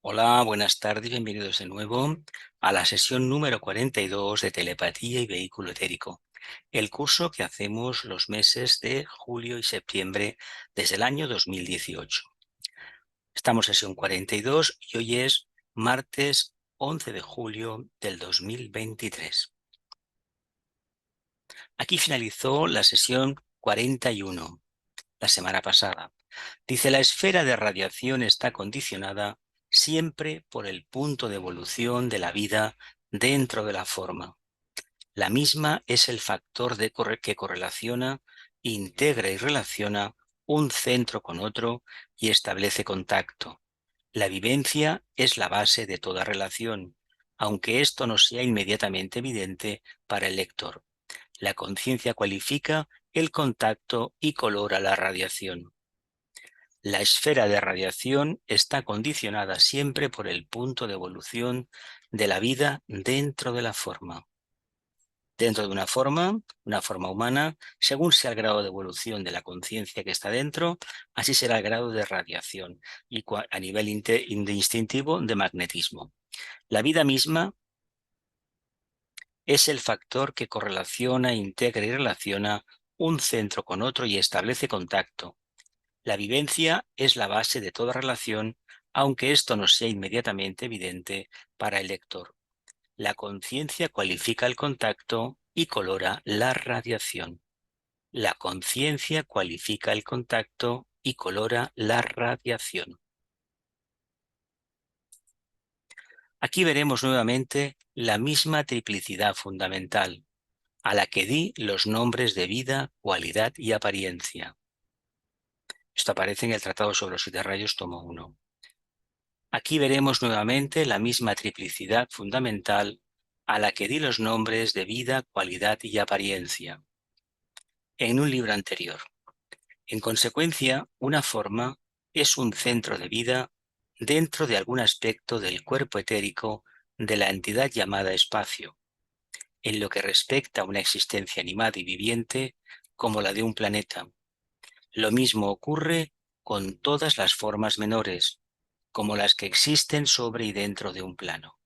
Hola, buenas tardes, bienvenidos de nuevo a la sesión número 42 de Telepatía y Vehículo Etérico, el curso que hacemos los meses de julio y septiembre desde el año 2018. Estamos en sesión 42 y hoy es martes 11 de julio del 2023. Aquí finalizó la sesión 41, la semana pasada. Dice, la esfera de radiación está condicionada siempre por el punto de evolución de la vida dentro de la forma. La misma es el factor que correlaciona, integra y relaciona un centro con otro y establece contacto. La vivencia es la base de toda relación, aunque esto no sea inmediatamente evidente para el lector. La conciencia cualifica el contacto y colora la radiación. La esfera de radiación está condicionada siempre por el punto de evolución de la vida dentro de la forma. Dentro de una forma humana, según sea el grado de evolución de la conciencia que está dentro, así será el grado de radiación y a nivel instintivo de magnetismo. La vida misma es el factor que correlaciona, integra y relaciona un centro con otro y establece contacto. La vivencia es la base de toda relación, aunque esto no sea inmediatamente evidente para el lector. La conciencia cualifica el contacto y colora la radiación. La conciencia cualifica el contacto y colora la radiación. Aquí veremos nuevamente la misma triplicidad fundamental, a la que di los nombres de vida, cualidad y apariencia. Esto aparece en el Tratado sobre los 7 rayos, tomo 1. Aquí veremos nuevamente la misma triplicidad fundamental a la que di los nombres de vida, cualidad y apariencia en un libro anterior. En consecuencia, una forma es un centro de vida dentro de algún aspecto del cuerpo etérico de la entidad llamada espacio, en lo que respecta a una existencia animada y viviente como la de un planeta. Lo mismo ocurre con todas las formas menores, como las que existen sobre y dentro de un plano.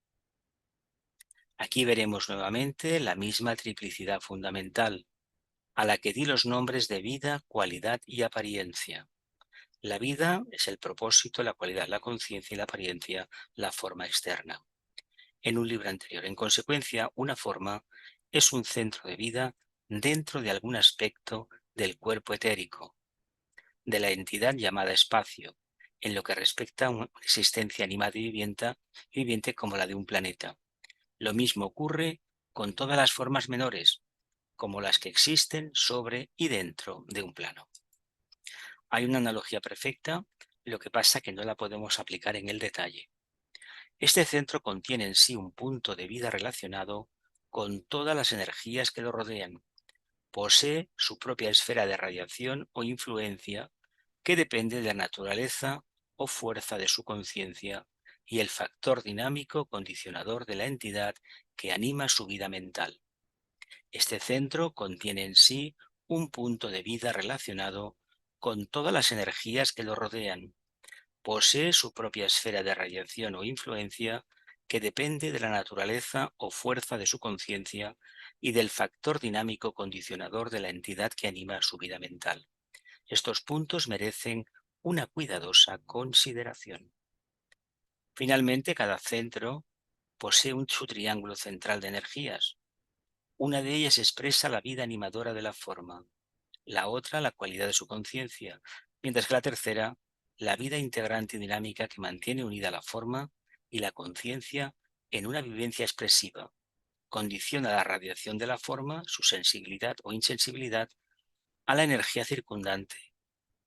Aquí veremos nuevamente la misma triplicidad fundamental, a la que di los nombres de vida, cualidad y apariencia. La vida es el propósito, la cualidad, la conciencia y la apariencia, la forma externa. En un libro anterior, en consecuencia, una forma es un centro de vida dentro de algún aspecto del cuerpo etérico, de la entidad llamada espacio, en lo que respecta a una existencia animada y viviente como la de un planeta. Lo mismo ocurre con todas las formas menores, como las que existen sobre y dentro de un plano. Hay una analogía perfecta, lo que pasa que no la podemos aplicar en el detalle. Este centro contiene en sí un punto de vida relacionado con todas las energías que lo rodean. Posee su propia esfera de radiación o influencia que depende de la naturaleza o fuerza de su conciencia y el factor dinámico condicionador de la entidad que anima su vida mental. Este centro contiene en sí un punto de vida relacionado con todas las energías que lo rodean. Posee su propia esfera de radiación o influencia que depende de la naturaleza o fuerza de su conciencia y del factor dinámico condicionador de la entidad que anima su vida mental. Estos puntos merecen una cuidadosa consideración. Finalmente, cada centro posee su triángulo central de energías. Una de ellas expresa la vida animadora de la forma, la otra la cualidad de su conciencia, mientras que la tercera la vida integrante y dinámica que mantiene unida la forma y la conciencia en una vivencia expresiva. Condiciona la radiación de la forma, su sensibilidad o insensibilidad, a la energía circundante,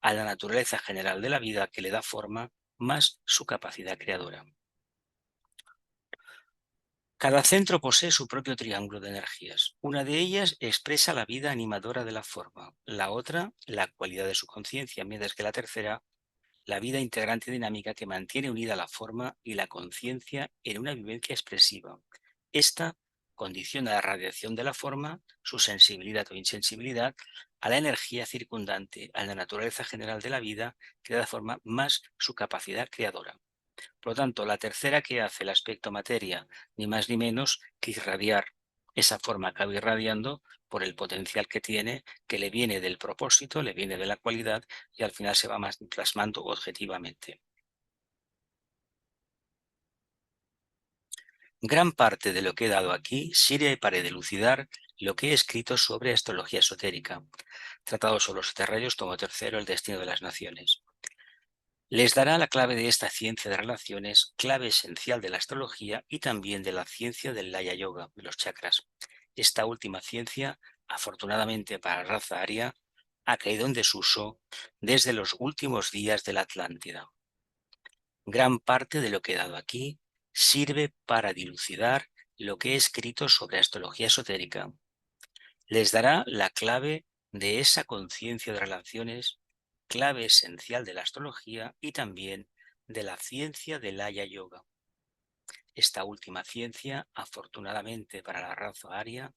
a la naturaleza general de la vida que le da forma, más su capacidad creadora. Cada centro posee su propio triángulo de energías. Una de ellas expresa la vida animadora de la forma, la otra la cualidad de su conciencia, mientras que la tercera la vida integrante y dinámica que mantiene unida la forma y la conciencia en una vivencia expresiva. Esta condiciona la radiación de la forma, su sensibilidad o insensibilidad, a la energía circundante, a la naturaleza general de la vida, que da forma más su capacidad creadora. Por lo tanto, la tercera que hace el aspecto materia, ni más ni menos que irradiar. Esa forma acaba irradiando por el potencial que tiene, que le viene del propósito, le viene de la cualidad y al final se va plasmando objetivamente. Gran parte de lo que he dado aquí sirve para dilucidar lo que he escrito sobre astrología esotérica, tratado sobre los terrayos, tomo tercero, el destino de las naciones. Les dará la clave de esta ciencia de relaciones, clave esencial de la astrología y también de la ciencia del Laya Yoga, de los chakras. Esta última ciencia, afortunadamente para la raza aria, ha caído en desuso desde los últimos días de la Atlántida. Gran parte de lo que he dado aquí sirve para dilucidar lo que he escrito sobre astrología esotérica. Les dará la clave de esa conciencia de relaciones, clave esencial de la astrología y también de la ciencia del Laya Yoga. Esta última ciencia, afortunadamente para la raza aria,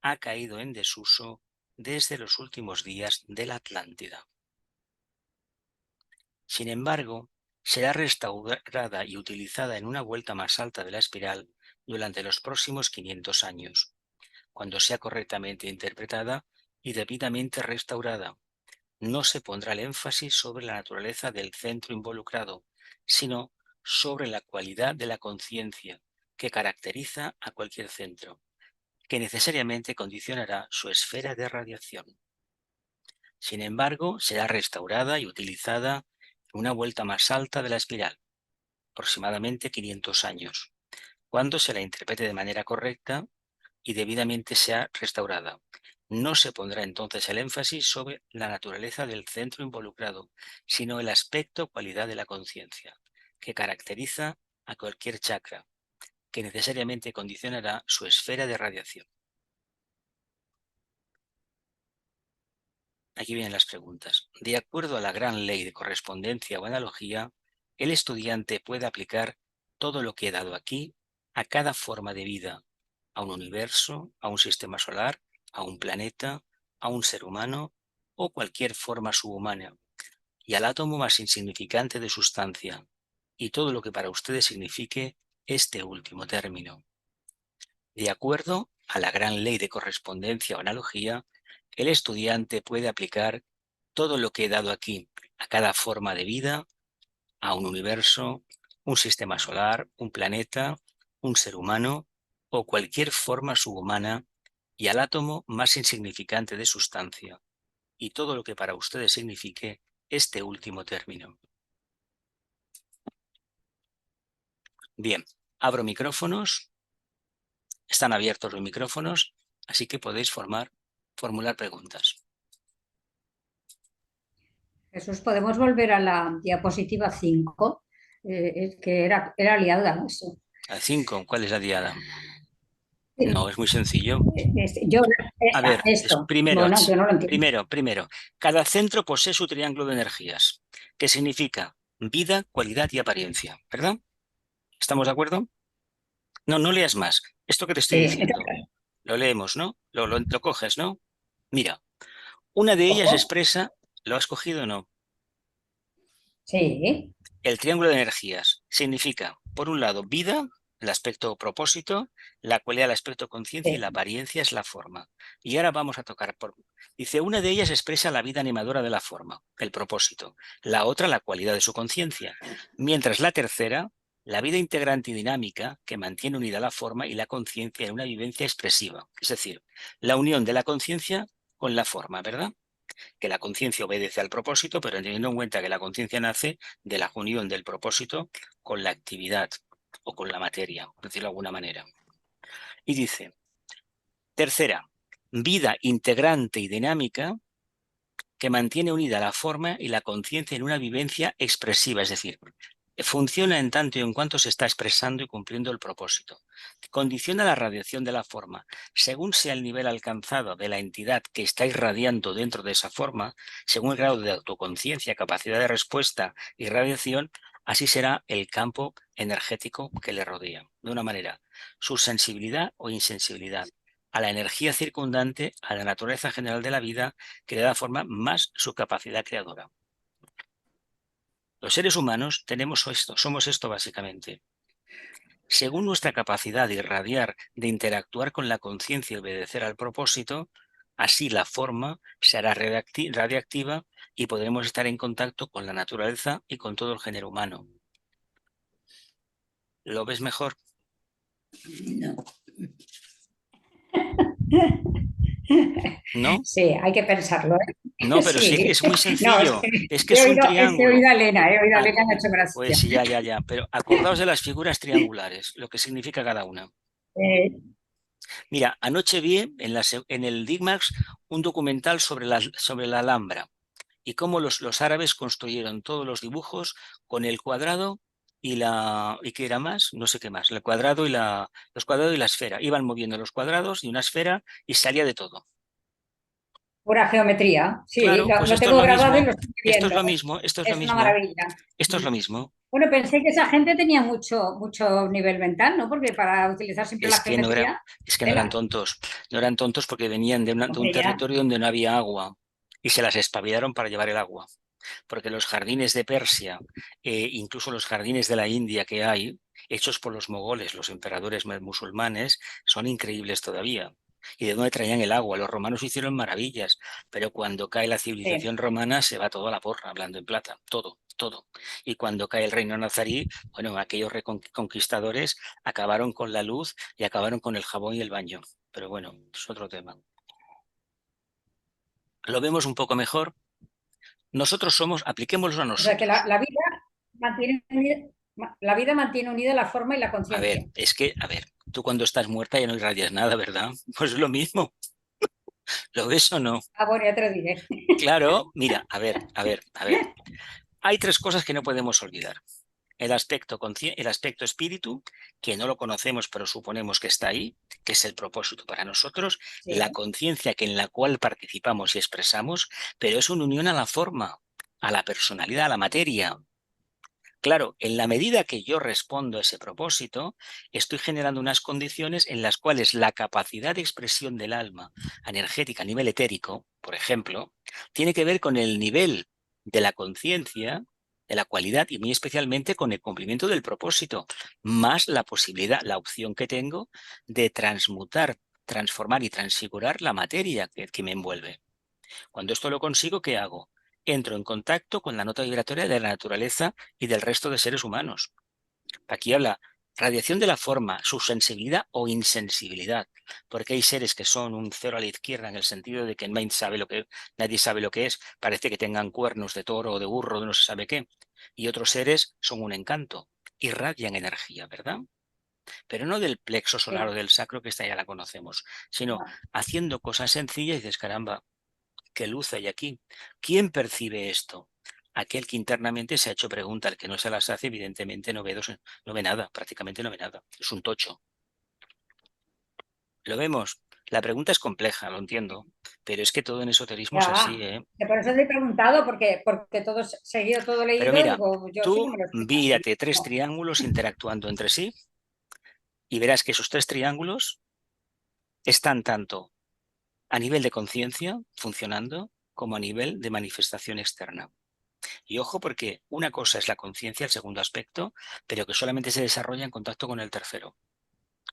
ha caído en desuso desde los últimos días de la Atlántida. Sin embargo, será restaurada y utilizada en una vuelta más alta de la espiral durante los próximos 500 años, cuando sea correctamente interpretada y debidamente restaurada. No se pondrá el énfasis sobre la naturaleza del centro involucrado, sino sobre la cualidad de la conciencia que caracteriza a cualquier centro, que necesariamente condicionará su esfera de radiación. Sin embargo, será restaurada y utilizada en una vuelta más alta de la espiral, aproximadamente 500 años, cuando se la interprete de manera correcta y debidamente sea restaurada. No se pondrá entonces el énfasis sobre la naturaleza del centro involucrado, sino el aspecto o cualidad de la conciencia, que caracteriza a cualquier chakra, que necesariamente condicionará su esfera de radiación. Aquí vienen las preguntas. De acuerdo a la gran ley de correspondencia o analogía, el estudiante puede aplicar todo lo que he dado aquí a cada forma de vida, a un universo, a un sistema solar, a un planeta, a un ser humano o cualquier forma subhumana, y al átomo más insignificante de sustancia, y todo lo que para ustedes signifique este último término. De acuerdo a la gran ley de correspondencia o analogía, el estudiante puede aplicar todo lo que he dado aquí a cada forma de vida, a un universo, un sistema solar, un planeta, un ser humano o cualquier forma subhumana y al átomo más insignificante de sustancia, y todo lo que para ustedes signifique este último término. Bien, abro micrófonos, están abiertos los micrófonos, así que podéis formular preguntas. Jesús, podemos volver a la diapositiva 5, que era liada eso. A 5, ¿cuál es la diada? No, es muy sencillo. Yo, A ver, esto, primero, bueno, yo no lo entiendo. primero, cada centro posee su triángulo de energías, que significa vida, cualidad y apariencia, ¿verdad? ¿Estamos de acuerdo? No, no leas más. Esto que te estoy Sí, diciendo, lo leemos, ¿no? Lo coges, ¿no? Mira, una de ellas ojo, expresa, ¿lo has cogido o no? sí, El triángulo de energías significa, por un lado, vida, el aspecto propósito, la cualidad, el aspecto conciencia y la sí, apariencia es la forma. Y ahora vamos a tocar por... Dice, una de ellas expresa la vida animadora de la forma, el propósito, la otra la cualidad de su conciencia, mientras la tercera, la vida integrante y dinámica que mantiene unida la forma y la conciencia en una vivencia expresiva, es decir, la unión de la conciencia con la forma, ¿verdad? Que la conciencia obedece al propósito, pero teniendo en cuenta que la conciencia nace de la unión del propósito con la actividad o con la materia, por decirlo de alguna manera. Y dice, tercera, vida integrante y dinámica que mantiene unida la forma y la conciencia en una vivencia expresiva, es decir, funciona en tanto y en cuanto se está expresando y cumpliendo el propósito. Condiciona la radiación de la forma. Según sea el nivel alcanzado de la entidad que está irradiando dentro de esa forma, según el grado de autoconciencia, capacidad de respuesta y radiación, así será el campo energético que le rodea. De una manera, su sensibilidad o insensibilidad a la energía circundante, a la naturaleza general de la vida, que le da forma más su capacidad creadora. Los seres humanos tenemos esto, somos esto básicamente. Según nuestra capacidad de irradiar, de interactuar con la conciencia y obedecer al propósito, así la forma será radiactiva y podremos estar en contacto con la naturaleza y con todo el género humano. ¿Lo ves mejor? No. ¿No? Sí, hay que pensarlo, No, ¿eh? pero sí, Sí. es muy No, sencillo. Es que es un he oído triángulo. a Elena, me ha hecho Pues gracia. sí, ya. Pero acordaos de las figuras triangulares, lo que significa cada una. Eh, Mira, anoche vi en el Digmax un documental sobre la Alhambra y cómo los árabes construyeron todos los dibujos con el cuadrado ¿y qué era más? No sé qué más. El cuadrado los cuadrados y la esfera. Iban moviendo los cuadrados y una esfera y salía de todo. Pura geometría, sí, Claro, pues lo esto es tengo lo grabado y mismo. lo estoy Esto es viendo. lo mismo. Esto es lo Es una mismo. maravilla. Esto es lo mismo. Bueno, pensé que esa gente tenía mucho nivel mental, ¿no? Porque para utilizar siempre Es la que no era, geometría, es que no eran tela. tontos. No eran tontos porque venían de un Hombre, ya. territorio donde no había agua y se las espabilaron para llevar el agua. Porque los jardines de Persia, incluso los jardines de la India que hay, hechos por los mogoles, los emperadores musulmanes, son increíbles todavía. ¿Y de dónde traían el agua? Los romanos hicieron maravillas, pero cuando cae la Sí. civilización romana se va todo a la porra, hablando en plata, todo, todo. Y cuando cae el reino nazarí, bueno, aquellos conquistadores acabaron con la luz y acabaron con el jabón y el baño. Pero bueno, es otro tema. Lo vemos un poco mejor. Nosotros somos, apliquémoslo a O sea que nosotros. la vida mantiene unida la forma y la A ver, conciencia. a ver, tú cuando estás muerta ya no irradias nada, ¿verdad? Pues es lo mismo, ¿lo ves o no? Ah, bueno, ya te lo diré. Claro, mira, a ver. Hay tres cosas que no podemos olvidar. El aspecto espíritu, que no lo conocemos pero suponemos que está ahí, que es el propósito para nosotros, Sí. la conciencia que en la cual participamos y expresamos, pero es una unión a la forma, a la personalidad, a la materia. Claro, en la medida que yo respondo a ese propósito, estoy generando unas condiciones en las cuales la capacidad de expresión del alma energética a nivel etérico, por ejemplo, tiene que ver con el nivel de la conciencia, de la cualidad y muy especialmente con el cumplimiento del propósito, más la posibilidad, la opción que tengo de transmutar, transformar y transfigurar la materia que me envuelve. Cuando esto lo consigo, ¿qué hago? Entro en contacto con la nota vibratoria de la naturaleza y del resto de seres humanos. Aquí habla radiación de la forma, su sensibilidad o insensibilidad, porque hay seres que son un cero a la izquierda en el sentido de que nadie sabe lo que es, parece que tengan cuernos de toro o de burro, de no se sabe qué, y otros seres son un encanto, irradian energía, ¿verdad? Pero no del plexo solar o Sí. del sacro, que esta ya la conocemos, sino No. haciendo cosas sencillas y dices, caramba, qué luz hay aquí. ¿Quién percibe esto? Aquel que internamente se ha hecho preguntas, el que no se las hace, evidentemente no ve nada, prácticamente no ve nada. Es un tocho. ¿Lo vemos? La pregunta es compleja, lo entiendo, pero es que todo en esoterismo es así, Ya. ¿eh? Por eso te he preguntado, porque todo seguido, todo Pero leído, mira, digo, yo sí que tú me lo explico así. mírate tres No. triángulos interactuando entre sí y verás que esos tres triángulos están tanto a nivel de conciencia funcionando como a nivel de manifestación externa. Y ojo porque una cosa es la conciencia, el segundo aspecto, pero que solamente se desarrolla en contacto con el tercero,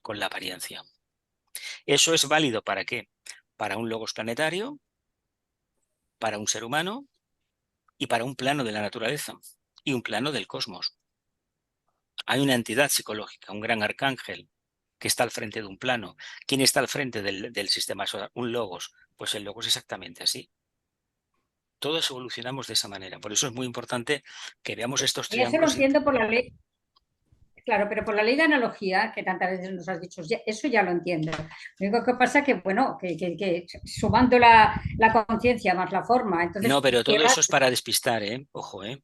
con la apariencia. ¿Eso es válido para qué? Para un logos planetario, para un ser humano y para un plano de la naturaleza y un plano del cosmos. Hay una entidad psicológica, un gran arcángel que está al frente de un plano. ¿Quién está al frente del sistema solar? Un logos. Pues el logos es exactamente así. Todos evolucionamos de esa manera. Por eso es muy importante que veamos estos Y eso lo triángulos. entiendo por la ley, claro, pero por la ley de analogía, que tantas veces nos has dicho, eso ya lo entiendo. Lo único que pasa es que, bueno, que sumando la conciencia más la forma, No, entonces pero todo llega. eso es para despistar, ¿eh? Ojo, ¿eh?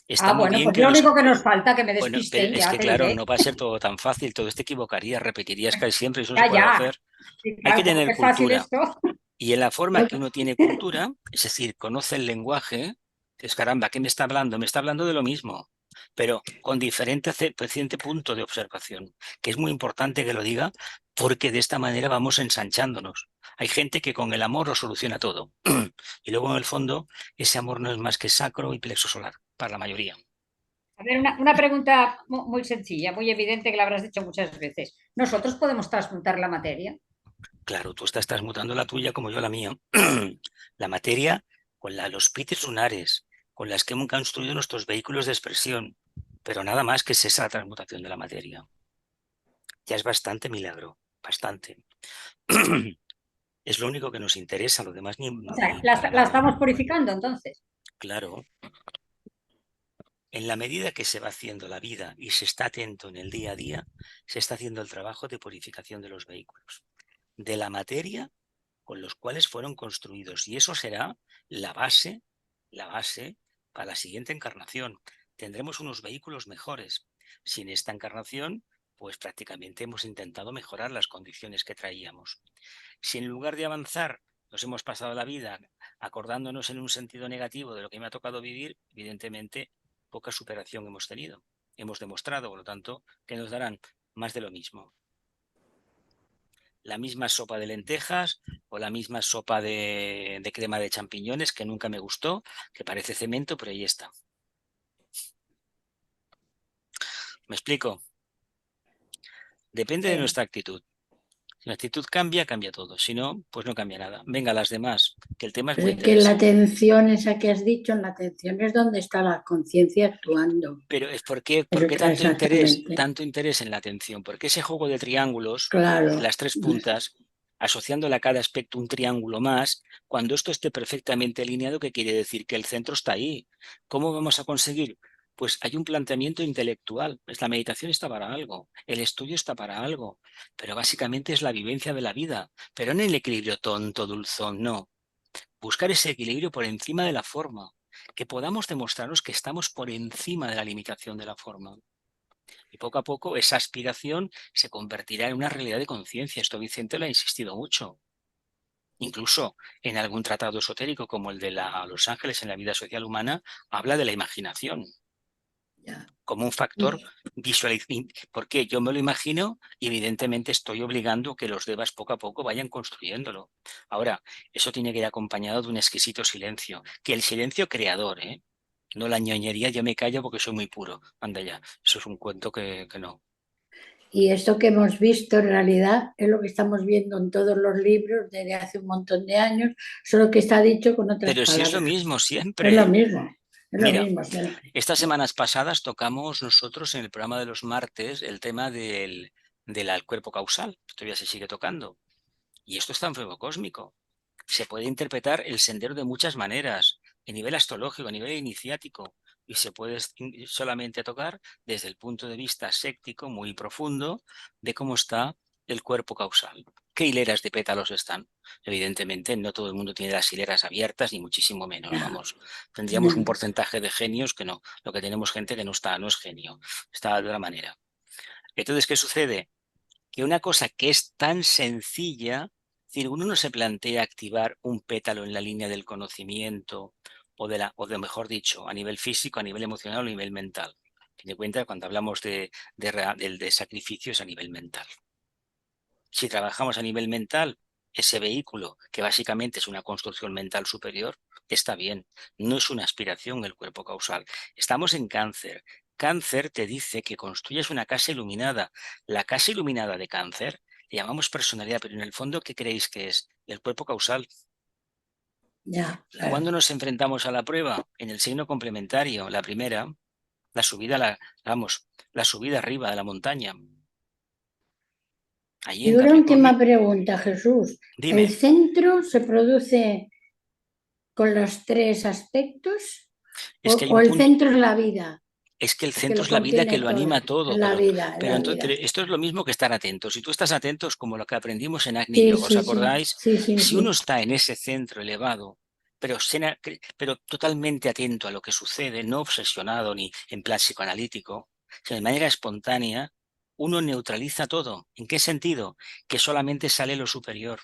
Está Ah, muy bueno, bien pues que lo los... único que nos falta, que me Bueno, pero despisten, es ya que te claro, diré. no va a ser todo tan fácil, todo te equivocarías, repetirías casi siempre, eso no se Ya, puede ya. hacer. Sí, Hay que claro, como tener que es fácil cultura. esto. Y en la forma que uno tiene cultura, es decir, conoce el lenguaje, es caramba, ¿qué me está hablando? Me está hablando de lo mismo, pero con diferente punto de observación, que es muy importante que lo diga, porque de esta manera vamos ensanchándonos. Hay gente que con el amor lo soluciona todo. Y luego, en el fondo, ese amor no es más que sacro y plexo solar, para la mayoría. A ver, una pregunta muy sencilla, muy evidente que la habrás dicho muchas veces. ¿Nosotros podemos transmutar la materia? Claro, tú estás transmutando la tuya como yo la mía. La materia con los pites lunares, con las que hemos construido nuestros vehículos de expresión, pero nada más que es esa la transmutación de la materia. Ya es bastante milagro, bastante. Es lo único que nos interesa, lo demás O sea, ni para la nada. estamos purificando entonces. Claro, en la medida que se va haciendo la vida y se está atento en el día a día, se está haciendo el trabajo de purificación de los vehículos, de la materia con los cuales fueron construidos. Y eso será la la base para la siguiente encarnación. Tendremos unos vehículos mejores. Si en esta encarnación, pues prácticamente hemos intentado mejorar las condiciones que traíamos. Si en lugar de avanzar nos hemos pasado la vida acordándonos en un sentido negativo de lo que me ha tocado vivir, evidentemente poca superación hemos tenido. Hemos demostrado, por lo tanto, que nos darán más de lo mismo. La misma sopa de lentejas o la misma sopa de crema de champiñones que nunca me gustó, que parece cemento, pero ahí está. ¿Me explico? Depende de Sí. nuestra actitud. Si la actitud cambia, cambia todo. Si no, pues no cambia nada. Venga, las demás, que el tema es Pero muy es que la interesante. atención esa que has dicho, en la atención es donde está la conciencia actuando. Pero es por Pero qué exactamente, tanto interés en la atención, porque ese juego de triángulos, de claro. las tres puntas, asociándole a cada aspecto un triángulo más, cuando esto esté perfectamente alineado, ¿qué quiere decir? Que el centro está ahí. ¿Cómo vamos a conseguir? Pues hay un planteamiento intelectual. Pues la meditación está para algo, el estudio está para algo, pero básicamente es la vivencia de la vida, pero no en el equilibrio tonto, dulzón, no. Buscar ese equilibrio por encima de la forma, que podamos demostrarnos que estamos por encima de la limitación de la forma. Y poco a poco esa aspiración se convertirá en una realidad de conciencia. Esto Vicente lo ha insistido mucho. Incluso en algún tratado esotérico como el de Los Ángeles en la vida social humana, habla de la imaginación Ya. como un factor visual, porque yo me lo imagino y evidentemente estoy obligando a que los devas poco a poco vayan construyéndolo. Ahora, eso tiene que ir acompañado de un exquisito silencio, que el silencio creador, ¿eh? No la ñoñería, yo me callo porque soy muy puro. Anda ya, eso es un cuento que no. Y esto que hemos visto en realidad es lo que estamos viendo en todos los libros desde hace un montón de años, solo que está dicho con otras Pero si es lo palabras. mismo Es lo siempre. mismo, es lo Mira, mismo siempre. estas semanas pasadas tocamos nosotros en el programa de los martes el tema del cuerpo causal. Todavía se sigue tocando. Y esto está en fuego cósmico. Se puede interpretar el sendero de muchas maneras, a nivel astrológico, a nivel iniciático, y se puede solamente tocar desde el punto de vista séptico muy profundo de cómo está el cuerpo causal. ¿Qué hileras de pétalos están? Evidentemente, no todo el mundo tiene las hileras abiertas, ni muchísimo menos, Ya. vamos. Tendríamos un porcentaje de genios que no. Lo que tenemos gente que no está, no es genio, está de otra manera. Entonces, ¿qué sucede? Que una cosa que es tan sencilla, es decir, uno no se plantea activar un pétalo en la línea del conocimiento o de mejor dicho, a nivel físico, a nivel emocional o a nivel mental. Ten en cuenta cuando hablamos de sacrificios a nivel mental. Si trabajamos a nivel mental, ese vehículo, que básicamente es una construcción mental superior, está bien. No es una aspiración el cuerpo causal. Estamos en cáncer. Cáncer te dice que construyes una casa iluminada. La casa iluminada de cáncer le llamamos personalidad, pero en el fondo, ¿qué creéis que es? El cuerpo causal. Ya, ¿Y claro. cuándo nos enfrentamos a la prueba? En el signo complementario. La primera, la subida, vamos, la subida arriba de la montaña. Allí Y en una Capricornio. última pregunta, Jesús. ¿El Dime. centro se produce con los tres aspectos Es que hay o un el punto. centro es la vida, Es que el que centro lo es la vida que contiene lo todo? anima Es todo, la vida, es pero la entonces, vida. esto es lo mismo que estar atentos. Si tú estás atento, es como lo que aprendimos en Agni Sí, Yoga, ¿os sí, sí, acordáis? sí, sí, Si uno sí. está en ese centro elevado, pero, pero totalmente atento a lo que sucede, no obsesionado ni en plan psicoanalítico, sino de manera espontánea, uno neutraliza todo. ¿En qué sentido? Que solamente sale lo superior.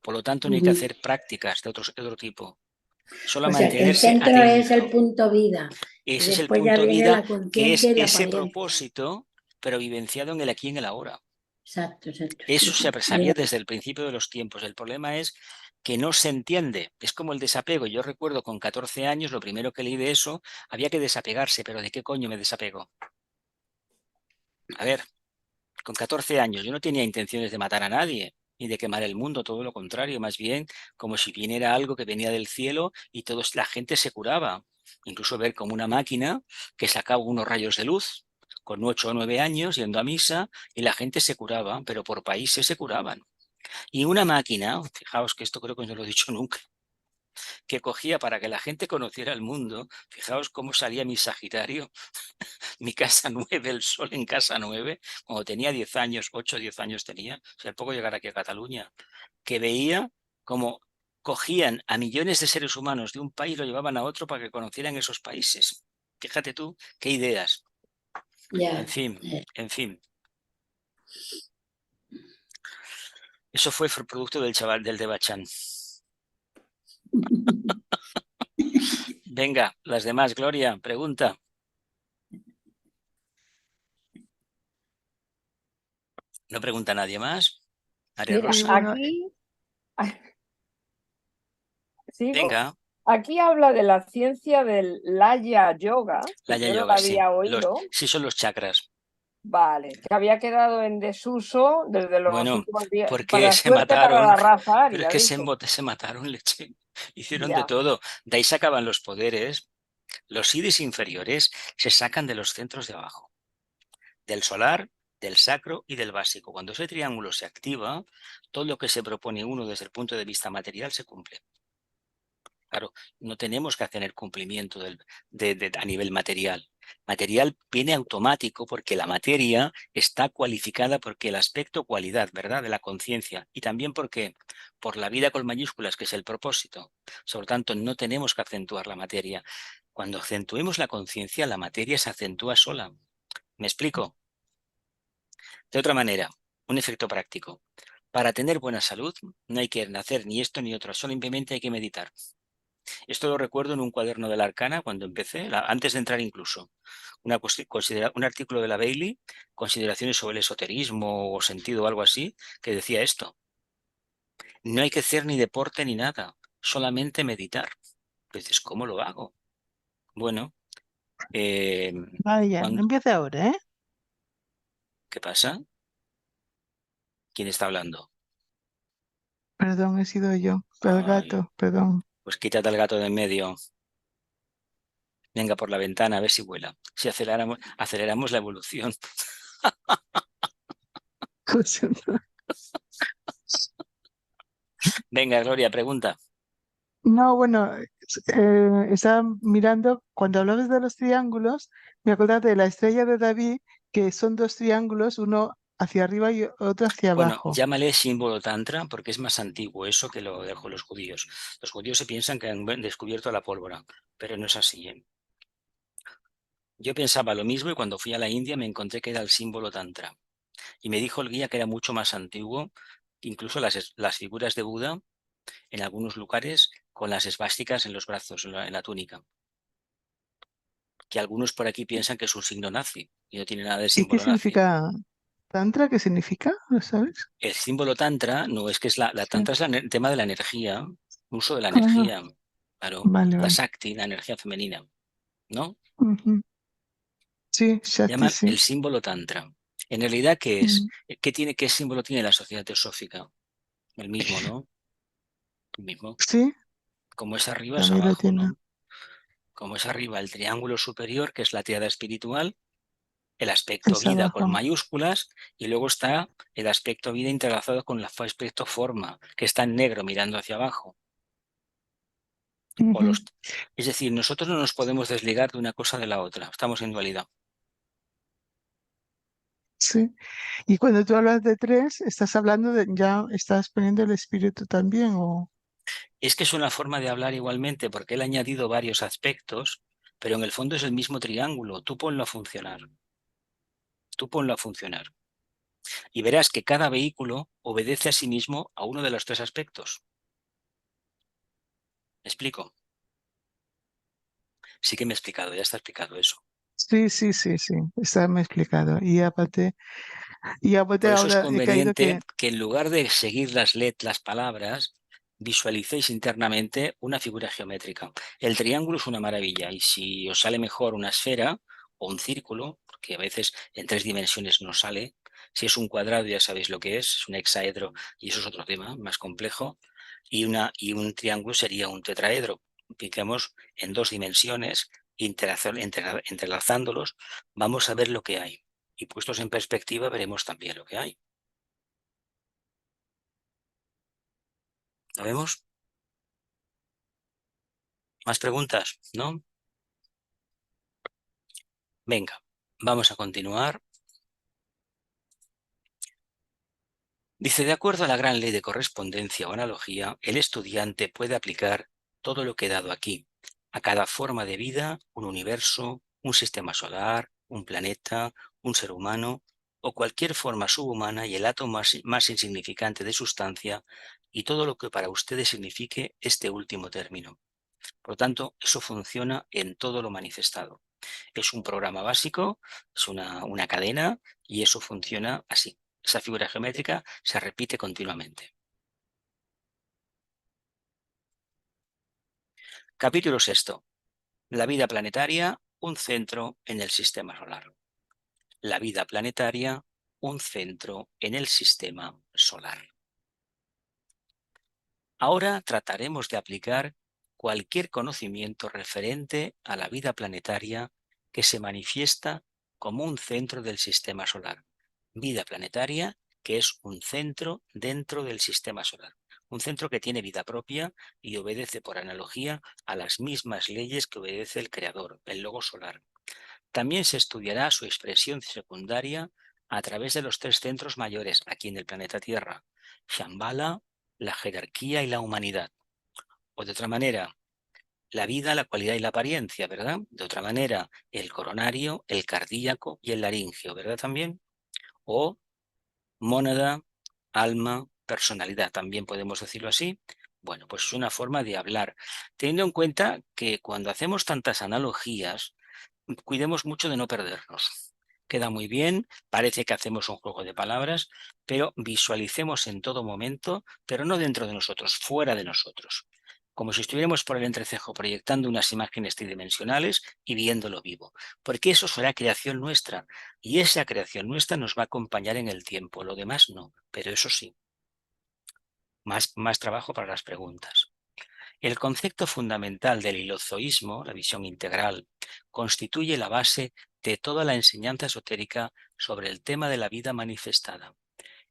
Por lo tanto, no hay que Ujú. hacer prácticas de otro tipo. Solo O sea, que el mantenerse centro es el atento. punto vida y Ese es el después ya punto viene vida, la que conciencia es y la ese apariencia. propósito, pero vivenciado en el aquí y en el ahora. Exacto, exacto. Sí, Eso se sí, es sabía verdad. desde el principio de los tiempos. El problema es que no se entiende. Es como el desapego. Yo recuerdo con 14 años, lo primero que leí de eso, había que desapegarse, pero ¿de qué coño me desapego? A ver, con 14 años yo no tenía intenciones de matar a nadie ni de quemar el mundo, todo lo contrario, más bien como si viniera algo que venía del cielo y la gente se curaba. Incluso ver como una máquina que sacaba unos rayos de luz con 8 o 9 años yendo a misa y la gente se curaba, pero por países se curaban. Y una máquina, fijaos que esto creo que no lo he dicho nunca, que cogía para que la gente conociera el mundo, fijaos cómo salía mi Sagitario, mi casa 9, el sol en casa 9, cuando tenía 10 años, 8 o 10 años tenía, o sea, poco llegar aquí a Cataluña, que veía como cogían a millones de seres humanos de un país y lo llevaban a otro para que conocieran esos países. Fíjate tú, qué ideas. En Ya. fin, en fin. Eso fue producto del chaval del de Bachán. Venga, las demás, Gloria, pregunta. ¿No pregunta nadie más? María Mira, Rosa. bueno, Aquí, sigo. Venga, Aquí habla de la ciencia del Laya Yoga, que Laya yo no la Yoga, sí. había oído. Sí son los chakras. Vale, que había quedado en desuso desde los Bueno, últimos días. porque Para se suerte para mataron, la raza pero es aria, que dice. se mataron, leche. Hicieron de Ya. todo. De ahí sacaban los poderes. Los idis inferiores se sacan de los centros de abajo, del solar, del sacro y del básico. Cuando ese triángulo se activa, todo lo que se propone uno desde el punto de vista material se cumple. Claro, no tenemos que hacer el cumplimiento a nivel material. Material viene automático porque la materia está cualificada porque el aspecto cualidad, ¿verdad?, de la conciencia y también porque por la vida con mayúsculas, que es el propósito. Por lo tanto, no tenemos que acentuar la materia. Cuando acentuemos la conciencia, la materia se acentúa sola. ¿Me explico? De otra manera, un efecto práctico. Para tener buena salud, no hay que nacer ni esto ni otro, simplemente hay que meditar. Esto lo recuerdo en un cuaderno de la Arcana cuando empecé, antes de entrar incluso. Un artículo de la Bailey, consideraciones sobre el esoterismo o sentido o algo así, que decía esto. No hay que hacer ni deporte ni nada, solamente meditar. Dices, ¿cómo lo hago? Bueno, eh, Vaya, no empiece ahora, ¿eh? ¿qué pasa? ¿Quién está hablando? Perdón, he sido yo. El Ay, gato, perdón. pues quítate al gato de en medio. Venga por la ventana a ver si vuela. Si aceleramos la evolución. Venga, Gloria, pregunta. No, bueno, estaba mirando, cuando hablabas de los triángulos, me acordaba de la estrella de David, que son dos triángulos, uno hacia arriba y otro hacia Bueno, abajo. llámale símbolo tantra porque es más antiguo eso que lo dejó los judíos. Los judíos se piensan que han descubierto la pólvora, pero no es así, ¿eh? Yo pensaba lo mismo y cuando fui a la India me encontré que era el símbolo tantra. Y me dijo el guía que era mucho más antiguo, incluso las figuras de Buda en algunos lugares con las esvásticas en los brazos, en la túnica. Que algunos por aquí piensan que es un signo nazi y no tiene nada de ¿Y qué símbolo nazi. significa tantra? ¿Qué significa? ¿Lo sabes? El símbolo tantra no es que es la Sí. tantra es el tema de la energía, uso de la Ah, energía, claro, vale, la vale. Shakti, la energía femenina, ¿no? Ujú. Sí, Se Shakti, llama el sí. símbolo tantra. En realidad, ¿qué es? Mm. ¿Qué símbolo tiene la sociedad teosófica? El mismo, ¿no? El mismo. Sí, Como es arriba, es también lo abajo, tiene. ¿no? Como es arriba el triángulo superior, que es la triada espiritual, el aspecto Es vida con abajo. mayúsculas, y luego está el aspecto vida entrelazado con el aspecto forma, que está en negro mirando hacia abajo. Ujú. Es decir, nosotros no nos podemos desligar de una cosa de la otra, estamos en dualidad. Sí. Y cuando tú hablas de tres, estás hablando de, ya estás poniendo el espíritu también, o Es que es una forma de hablar igualmente, porque él ha añadido varios aspectos, pero en el fondo es el mismo triángulo. Tú ponlo a funcionar. Tú ponlo a funcionar. Y verás que cada vehículo obedece a sí mismo a uno de los tres aspectos. ¿Me explico? Sí que me he explicado, ya está explicado eso. sí, sí, sí, sí, está me explicado. Y aparte Por eso es ahora he caído conveniente que que en lugar de seguir las palabras, visualicéis internamente una figura geométrica. El triángulo es una maravilla y si os sale mejor una esfera o un círculo, porque a veces en 3 dimensiones no sale, si es un cuadrado ya sabéis lo que es un hexaedro y eso es otro tema más complejo, y un triángulo sería un tetraedro. Digamos, en 2 dimensiones, entrelazándolos, vamos a ver lo que hay. Y puestos en perspectiva veremos también lo que hay. ¿Lo vemos? ¿Más preguntas? ¿No? Venga, vamos a continuar. Dice, de acuerdo a la gran ley de correspondencia o analogía, el estudiante puede aplicar todo lo que he dado aquí, a cada forma de vida, un universo, un sistema solar, un planeta, un ser humano o cualquier forma subhumana y el átomo más insignificante de sustancia y todo lo que para ustedes signifique este último término. Por lo tanto, eso funciona en todo lo manifestado. Es un programa básico, es una cadena y eso funciona así. Esa figura geométrica se repite continuamente. Capítulo 6. La vida planetaria, un centro en el sistema solar. La vida planetaria, un centro en el sistema solar. Ahora trataremos de aplicar cualquier conocimiento referente a la vida planetaria que se manifiesta como un centro del sistema solar. Vida planetaria que es un centro dentro del sistema solar. Un centro que tiene vida propia y obedece por analogía a las mismas leyes que obedece el creador, el logos solar. También se estudiará su expresión secundaria a través de los 3 centros mayores aquí en el planeta Tierra: Shambhala, la jerarquía y la humanidad. O de otra manera, la vida, la cualidad y la apariencia, ¿verdad? De otra manera, el coronario, el cardíaco y el laringio, ¿verdad también? O mónada, alma, personalidad, también podemos decirlo así. Bueno, pues es una forma de hablar, teniendo en cuenta que cuando hacemos tantas analogías, cuidemos mucho de no perdernos. Queda muy bien, parece que hacemos un juego de palabras, pero visualicemos en todo momento, pero no dentro de nosotros, fuera de nosotros. Como si estuviéramos por el entrecejo proyectando unas imágenes tridimensionales y viéndolo vivo. Porque eso será creación nuestra y esa creación nuestra nos va a acompañar en el tiempo. Lo demás no, pero eso sí. Más trabajo para las preguntas. El concepto fundamental del hilozoísmo, la visión integral, constituye la base de toda la enseñanza esotérica sobre el tema de la vida manifestada.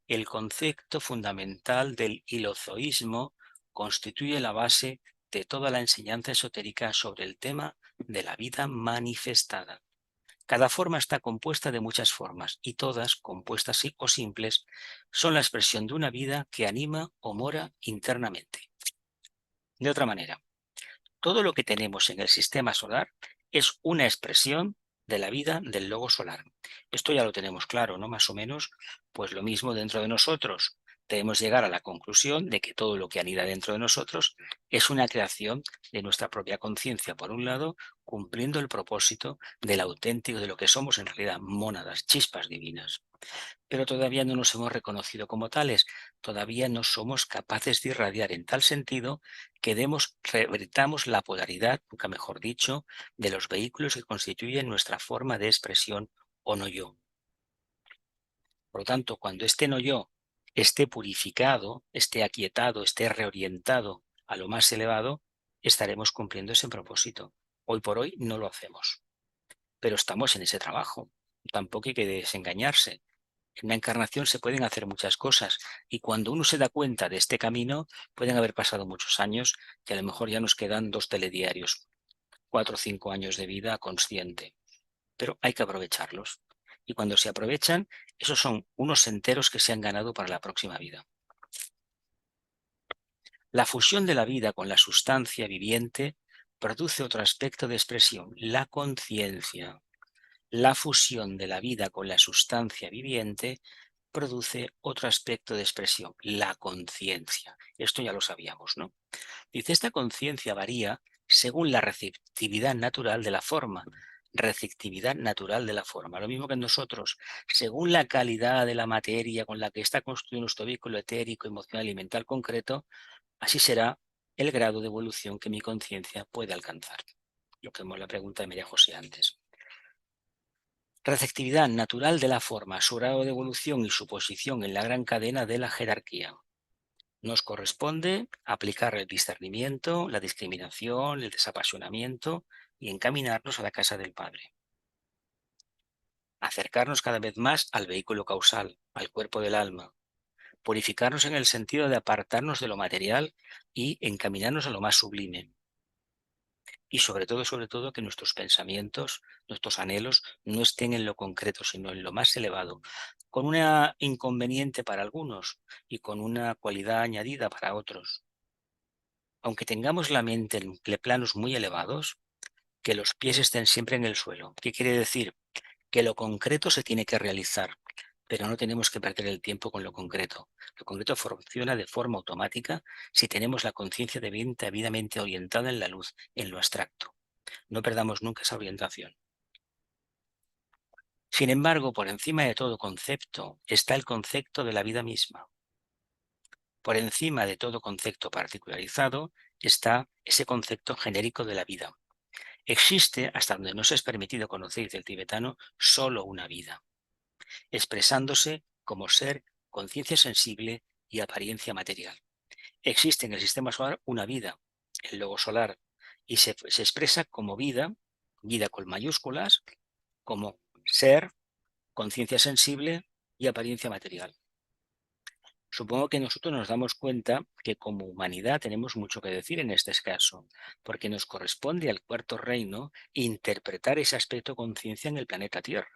El concepto fundamental del hilozoísmo constituye la base de toda la enseñanza esotérica sobre el tema de la vida manifestada. Cada forma está compuesta de muchas formas y todas, compuestas o simples, son la expresión de una vida que anima o mora internamente. De otra manera, todo lo que tenemos en el sistema solar es una expresión de la vida del logo solar. Esto ya lo tenemos claro, ¿no? Más o menos, pues lo mismo dentro de nosotros. Debemos llegar a la conclusión de que todo lo que anida dentro de nosotros es una creación de nuestra propia conciencia, por un lado, cumpliendo el propósito del auténtico, de lo que somos en realidad, mónadas, chispas divinas. Pero todavía no nos hemos reconocido como tales, todavía no somos capaces de irradiar en tal sentido que revertamos la polaridad, nunca mejor dicho, de los vehículos que constituyen nuestra forma de expresión o no yo. Por lo tanto, cuando este no yo esté purificado, esté aquietado, esté reorientado a lo más elevado, estaremos cumpliendo ese propósito. Hoy por hoy no lo hacemos, pero estamos en ese trabajo. Tampoco hay que desengañarse. En una encarnación se pueden hacer muchas cosas y cuando uno se da cuenta de este camino pueden haber pasado muchos años y a lo mejor ya nos quedan 2 telediarios, 4 o 5 años de vida consciente, pero hay que aprovecharlos y cuando se aprovechan esos son unos enteros que se han ganado para la próxima vida. La fusión de la vida con la sustancia viviente produce otro aspecto de expresión, la conciencia. La fusión de la vida con la sustancia viviente produce otro aspecto de expresión, la conciencia. Esto ya lo sabíamos, ¿no? Dice, esta conciencia varía según la receptividad natural de la forma. Receptividad natural de la forma. Lo mismo que nosotros, según la calidad de la materia con la que está construido nuestro vehículo etérico, emocional y mental concreto, Así será el grado de evolución que mi conciencia puede alcanzar. Lo que hemos la pregunta de María José antes. Receptividad natural de la forma, su grado de evolución y su posición en la gran cadena de la jerarquía. Nos corresponde aplicar el discernimiento, la discriminación, el desapasionamiento y encaminarnos a la casa del Padre. Acercarnos cada vez más al vehículo causal, al cuerpo del alma. Purificarnos en el sentido de apartarnos de lo material y encaminarnos a lo más sublime. Y sobre todo, que nuestros pensamientos, nuestros anhelos no estén en lo concreto, sino en lo más elevado, con una inconveniente para algunos y con una cualidad añadida para otros. Aunque tengamos la mente en planos muy elevados, que los pies estén siempre en el suelo. ¿Qué quiere decir? Que lo concreto se tiene que realizar, pero no tenemos que perder el tiempo con lo concreto. Lo concreto funciona de forma automática si tenemos la conciencia debidamente orientada en la luz, en lo abstracto. No perdamos nunca esa orientación. Sin embargo, por encima de todo concepto está el concepto de la vida misma. Por encima de todo concepto particularizado está ese concepto genérico de la vida. Existe, hasta donde nos es permitido conocer del tibetano, solo una vida, expresándose como ser, conciencia sensible y apariencia material. Existe en el sistema solar una vida, el logo solar, y se expresa como vida, vida con mayúsculas, como ser, conciencia sensible y apariencia material. Supongo que nosotros nos damos cuenta que como humanidad tenemos mucho que decir en este caso, porque nos corresponde al cuarto reino interpretar ese aspecto conciencia en el planeta Tierra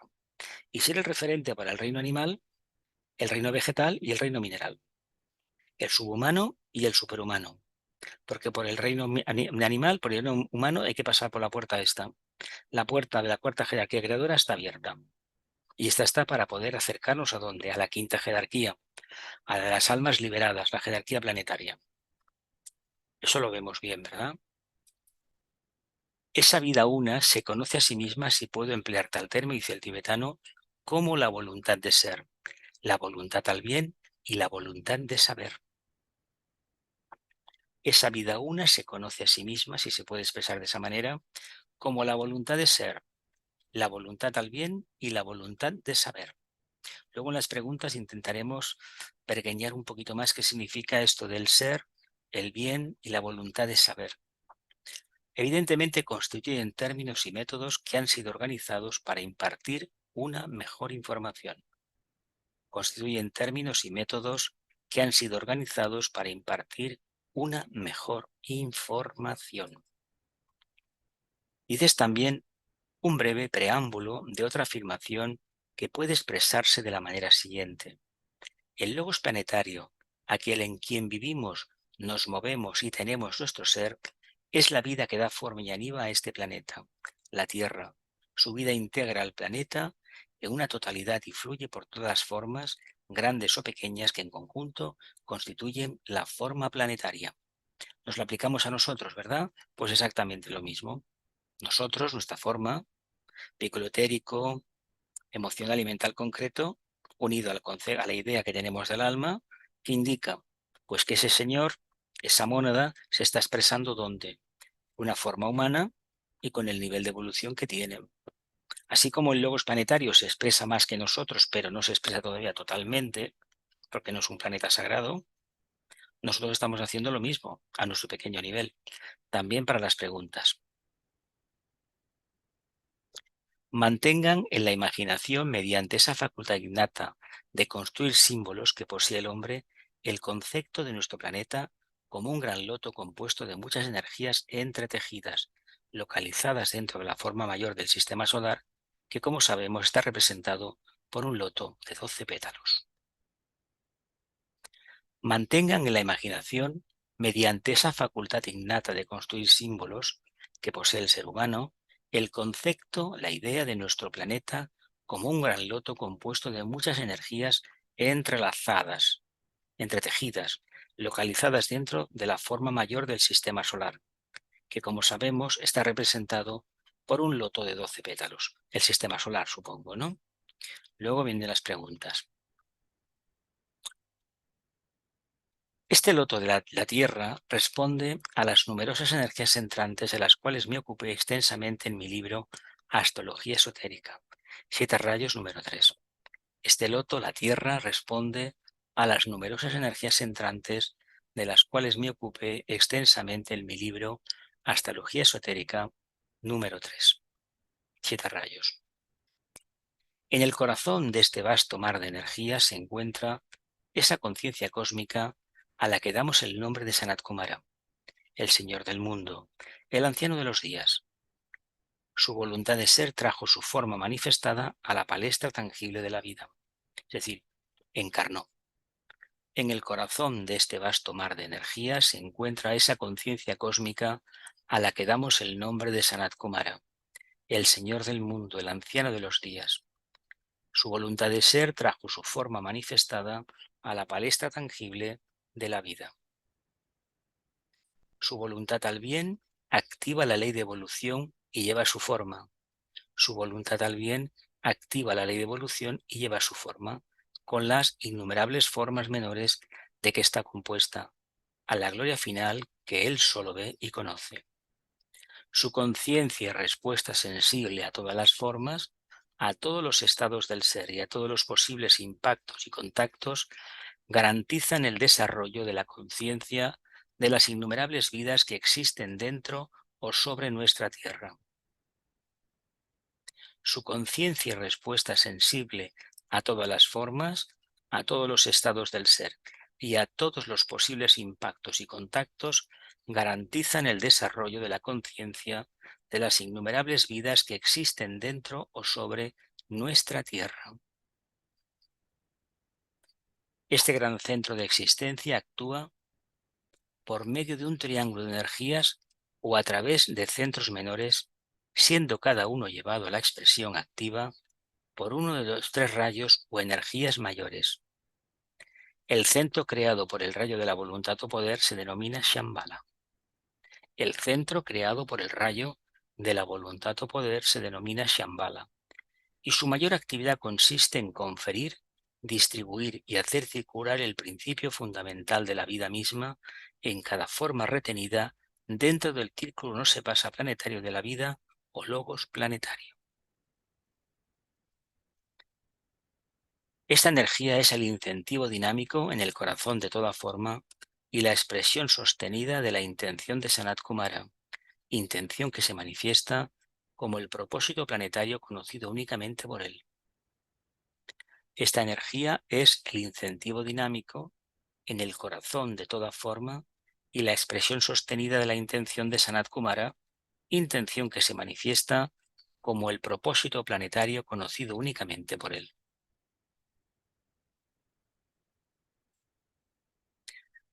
y ser el referente para el reino animal, el reino vegetal y el reino mineral, el subhumano y el superhumano, porque por el reino animal, por el reino humano hay que pasar por la puerta esta. La puerta de la cuarta jerarquía creadora está abierta y esta está para poder acercarnos a donde, a la quinta jerarquía, a las almas liberadas, la jerarquía planetaria. Eso lo vemos bien, ¿verdad? Esa vida una se conoce a sí misma, si puedo emplear tal término, dice el tibetano, como la voluntad de ser, la voluntad al bien y la voluntad de saber. Esa vida una se conoce a sí misma, si se puede expresar de esa manera, como la voluntad de ser, la voluntad al bien y la voluntad de saber. Luego en las preguntas intentaremos pergeñar un poquito más qué significa esto del ser, el bien y la voluntad de saber. Evidentemente constituyen términos y métodos que han sido organizados para impartir una mejor información. Constituyen términos y métodos que han sido organizados para impartir una mejor información. Dices también un breve preámbulo de otra afirmación que puede expresarse de la manera siguiente. El logos planetario, aquel en quien vivimos, nos movemos y tenemos nuestro ser, es la vida que da forma y anima a este planeta, la Tierra. Su vida integra al planeta en una totalidad y fluye por todas las formas, grandes o pequeñas, que en conjunto constituyen la forma planetaria. Nos lo aplicamos a nosotros, ¿verdad? Pues exactamente lo mismo. Nosotros, nuestra forma, vehículo etérico, emocional y mental concreto, unido a la idea que tenemos del alma, que indica pues que ese señor, esa mónada, se está expresando ¿dónde? Una forma humana y con el nivel de evolución que tiene. Así como el logos planetario se expresa más que nosotros, pero no se expresa todavía totalmente, porque no es un planeta sagrado, nosotros estamos haciendo lo mismo a nuestro pequeño nivel, también para las preguntas. Mantengan en la imaginación, mediante esa facultad innata de construir símbolos que posee el hombre, el concepto de nuestro planeta como un gran loto compuesto de muchas energías entretejidas, localizadas dentro de la forma mayor del sistema solar, que como sabemos está representado por un loto de 12 pétalos. Mantengan en la imaginación, mediante esa facultad innata de construir símbolos que posee el ser humano, el concepto, la idea de nuestro planeta como un gran loto compuesto de muchas energías entrelazadas, entretejidas, localizadas dentro de la forma mayor del sistema solar, que como sabemos está representado por un loto de 12 pétalos. El sistema solar, supongo, ¿no? Luego vienen las preguntas. Este loto de la Tierra responde a las numerosas energías entrantes de las cuales me ocupé extensamente en mi libro Astrología Esotérica, 7 rayos número 3. Este loto, la Tierra, responde a las numerosas energías entrantes de las cuales me ocupé extensamente en mi libro Astrología Esotérica número 3, 7 rayos. En el corazón de este vasto mar de energía se encuentra esa conciencia cósmica a la que damos el nombre de Sanat Kumara, el Señor del mundo, el anciano de los días. Su voluntad de ser trajo su forma manifestada a la palestra tangible de la vida, es decir, encarnó. En el corazón de este vasto mar de energía se encuentra esa conciencia cósmica a la que damos el nombre de Sanat Kumara, el Señor del mundo, el anciano de los días. Su voluntad de ser trajo su forma manifestada a la palestra tangible de la vida. Su voluntad al bien activa la ley de evolución y lleva su forma. Su voluntad al bien activa la ley de evolución y lleva su forma, con las innumerables formas menores de que está compuesta, a la gloria final que él solo ve y conoce. Su conciencia y respuesta sensible a todas las formas, a todos los estados del ser y a todos los posibles impactos y contactos, garantizan el desarrollo de la conciencia de las innumerables vidas que existen dentro o sobre nuestra tierra. Su conciencia y respuesta sensible a todas las formas, a todos los estados del ser y a todos los posibles impactos y contactos garantizan el desarrollo de la conciencia de las innumerables vidas que existen dentro o sobre nuestra tierra. Este gran centro de existencia actúa por medio de un triángulo de energías o a través de centros menores, siendo cada uno llevado a la expresión activa por uno de los 3 rayos o energías mayores. El centro creado por el rayo de la voluntad o poder se denomina Shambhala. El centro creado por el rayo de la voluntad o poder se denomina Shambhala, y su mayor actividad consiste en conferir, distribuir y hacer circular el principio fundamental de la vida misma en cada forma retenida dentro del círculo no se pasa planetario de la vida o logos planetario. Esta energía es el incentivo dinámico en el corazón de toda forma y la expresión sostenida de la intención de Sanat Kumara, intención que se manifiesta como el propósito planetario conocido únicamente por él. Esta energía es el incentivo dinámico en el corazón de toda forma y la expresión sostenida de la intención de Sanat Kumara, intención que se manifiesta como el propósito planetario conocido únicamente por él.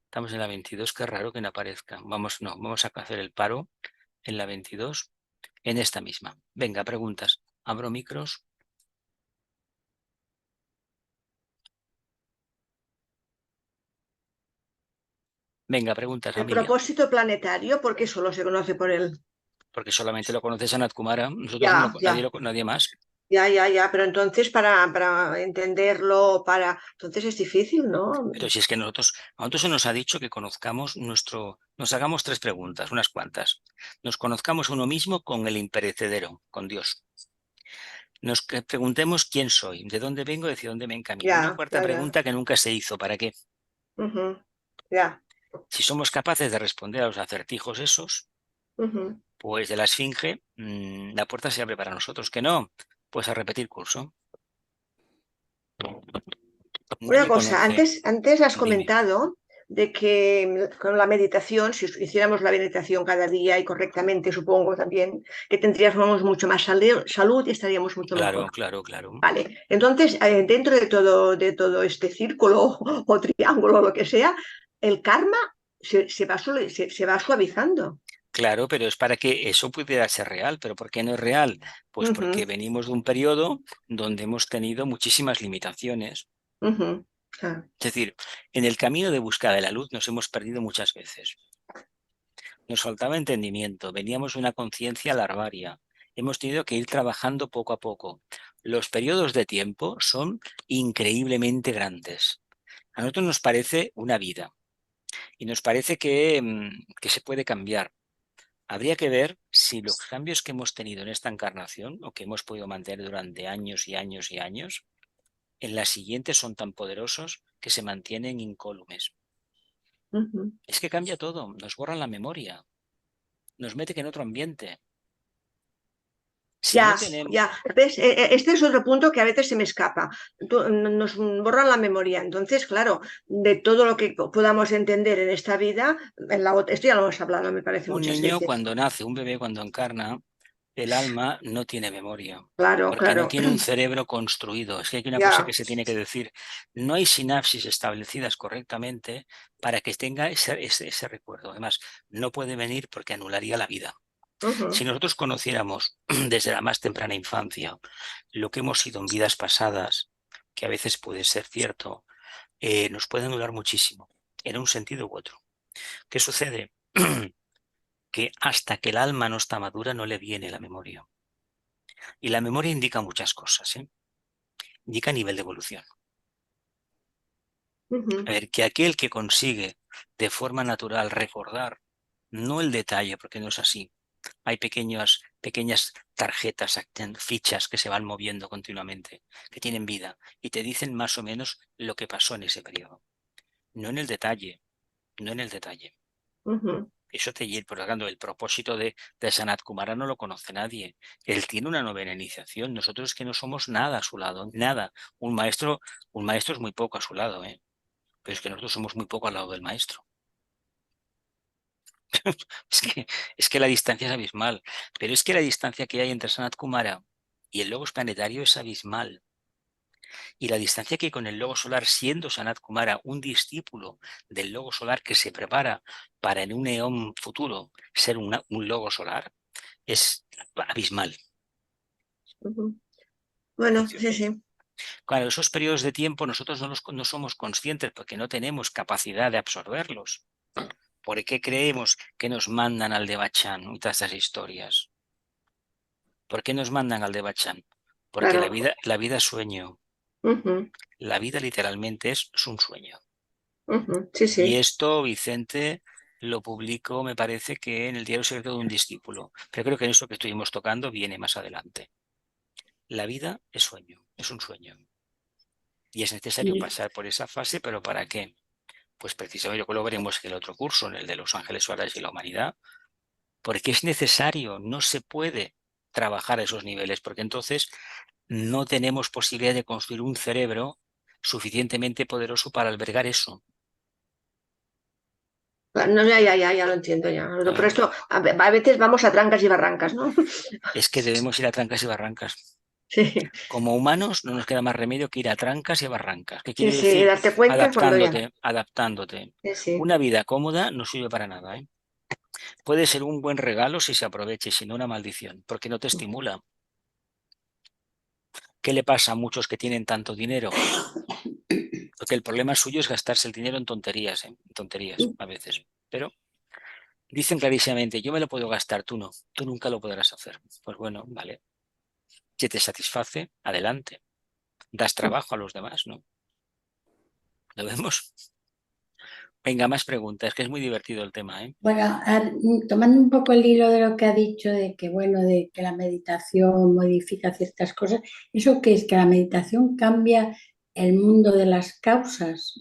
Estamos en la 22, qué raro que no aparezca. Vamos a hacer el paro en la 22, en esta misma. Venga, preguntas. Abro micros. Venga, preguntas, El Emilia. propósito planetario, porque solo se conoce por él. Porque solamente lo conoce Sanat Kumara, nosotros Ya, no, ya. nadie más. Ya, pero entonces para entenderlo, entonces es difícil, ¿no? Pero si es que a nosotros se nos ha dicho que conozcamos nos hagamos 3 preguntas, unas cuantas. Nos conozcamos uno mismo con el imperecedero, con Dios. Nos preguntemos quién soy, de dónde vengo, hacia dónde me encamino. Una cuarta pregunta que nunca se hizo, ¿para qué? Ya. Si somos capaces de responder a los acertijos esos, pues de la esfinge, la puerta se abre para nosotros. Que no, pues a repetir curso. Una cosa, antes has Dime. comentado de que con la meditación, si hiciéramos la meditación cada día y correctamente, supongo también, que tendríamos mucho más salud y estaríamos mucho mejor. Claro. Vale, entonces dentro de todo este círculo o triángulo, lo que sea, el karma se va suavizando. Claro, pero es para que eso pudiera ser real. ¿Pero por qué no es real? Pues porque venimos de un periodo donde hemos tenido muchísimas limitaciones. Claro. Es decir, en el camino de búsqueda de la luz nos hemos perdido muchas veces. Nos faltaba entendimiento, veníamos de una conciencia larvaria. Hemos tenido que ir trabajando poco a poco. Los periodos de tiempo son increíblemente grandes. A nosotros nos parece una vida. Y nos parece que se puede cambiar. Habría que ver si los cambios que hemos tenido en esta encarnación o que hemos podido mantener durante años y años y años, en las siguientes son tan poderosos que se mantienen incólumes. Ujú. Es que cambia todo, nos borran la memoria, nos mete en otro ambiente. Si no Ya, tenemos... ya. ¿Ves? Este es otro punto que a veces se me escapa. Nos borran la memoria. Entonces, claro, de todo lo que podamos entender en esta vida, esto ya lo hemos hablado, me parece, Un muchas niño veces. cuando nace, un bebé cuando encarna, el alma no tiene memoria, Claro, porque no claro. tiene un cerebro construido. Es que hay una cosa Ya. que se tiene que decir. No hay sinapsis establecidas correctamente para que tenga ese recuerdo. Además, no puede venir porque anularía la vida. Si Ujú. nosotros conociéramos desde la más temprana infancia lo que hemos sido en vidas pasadas, que a veces puede ser cierto, nos puede anular muchísimo, en un sentido u otro. ¿Qué sucede? Que hasta que el alma no está madura no le viene la memoria. Y la memoria indica muchas cosas, ¿eh? Indica nivel de evolución. A Ujú. ver, que aquel que consigue de forma natural recordar, no el detalle, porque no es así. Hay pequeñas tarjetas, fichas que se van moviendo continuamente, que tienen vida y te dicen más o menos lo que pasó en ese periodo. No en el detalle, no en el detalle. Ujú. Eso te lleva, por lo tanto, el propósito de Sanat Kumara no lo conoce nadie. Él tiene una novena iniciación. Nosotros es que no somos nada a su lado, nada. Un maestro es muy poco a su lado, ¿eh? Pero es que nosotros somos muy poco al lado del maestro. Es que, es que la distancia es abismal. Pero es que la distancia que hay entre Sanat Kumara y el logos planetario es abismal. Y la distancia que hay con el logo solar, siendo Sanat Kumara un discípulo del logo solar que se prepara para en un eón futuro ser un logo solar, es abismal. Ujú. Bueno, sí, sí. Claro, esos periodos de tiempo nosotros no somos conscientes porque no tenemos capacidad de absorberlos. ¿Por qué creemos que nos mandan al Devachan y todas esas historias? ¿Por qué nos mandan al Devachan? Porque Claro. la vida es sueño. Ujú. La vida literalmente es un sueño. Ujú. Sí, Y sí. esto, Vicente, lo publicó, me parece que en el Diario Secreto de un Discípulo. Pero creo que eso que estuvimos tocando viene más adelante. La vida es sueño, es un sueño. Y es necesario Y, pasar por esa fase, ¿pero para qué? Pues precisamente yo creo que lo veremos en el otro curso, en el de los ángeles solares y la humanidad, porque es necesario, no se puede trabajar a esos niveles, porque entonces no tenemos posibilidad de construir un cerebro suficientemente poderoso para albergar eso. No, ya lo entiendo ya. Por Claro, esto, a veces vamos a trancas y barrancas, ¿no? es que debemos ir a trancas y barrancas. Sí, Como humanos no nos queda más remedio que ir a trancas y a barrancas. ¿Qué sí, quiere sí, y decir? darte cuenta cuando ya. Adaptándote, adaptándote. Sí, sí. Una vida cómoda no sirve para nada, ¿eh? Puede ser un buen regalo si se aproveche, si no una maldición, porque no te estimula. ¿Qué le pasa a muchos que tienen tanto dinero? Porque el problema suyo es gastarse el dinero en tonterías, ¿eh? En tonterías a veces. Pero dicen clarísimamente, yo me lo puedo gastar, tú no, tú nunca lo podrás hacer. Pues bueno, vale. Si te satisface, adelante. Das trabajo a los demás, ¿no? ¿Lo vemos? Venga, más preguntas, que es muy divertido el tema, ¿eh? bueno, tomando un poco el hilo de lo que ha dicho, de que, bueno, de que la meditación modifica ciertas cosas, ¿eso qué es? Que la meditación cambia el mundo de las causas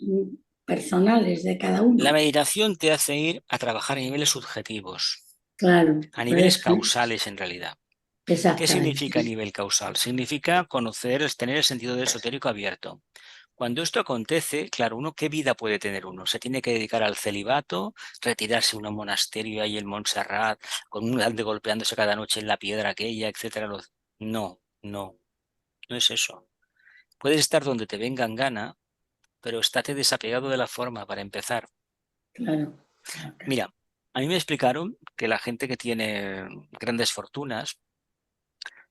personales de cada La uno. meditación te hace ir a trabajar a niveles subjetivos, Claro, a por niveles eso, ¿eh? causales en realidad. ¿Qué Exactamente. significa nivel causal? Significa conocer, tener el sentido del esotérico abierto. Cuando esto acontece, claro, uno, ¿qué vida puede tener uno? ¿Se tiene que dedicar al celibato, retirarse a un monasterio ahí en Montserrat, con un grande golpeándose cada noche en la piedra aquella, etcétera? No, no, no es eso. Puedes estar donde te venga en gana, pero estate desapegado de la forma para empezar. Claro, claro, claro. Mira, a mí me explicaron que la gente que tiene grandes fortunas,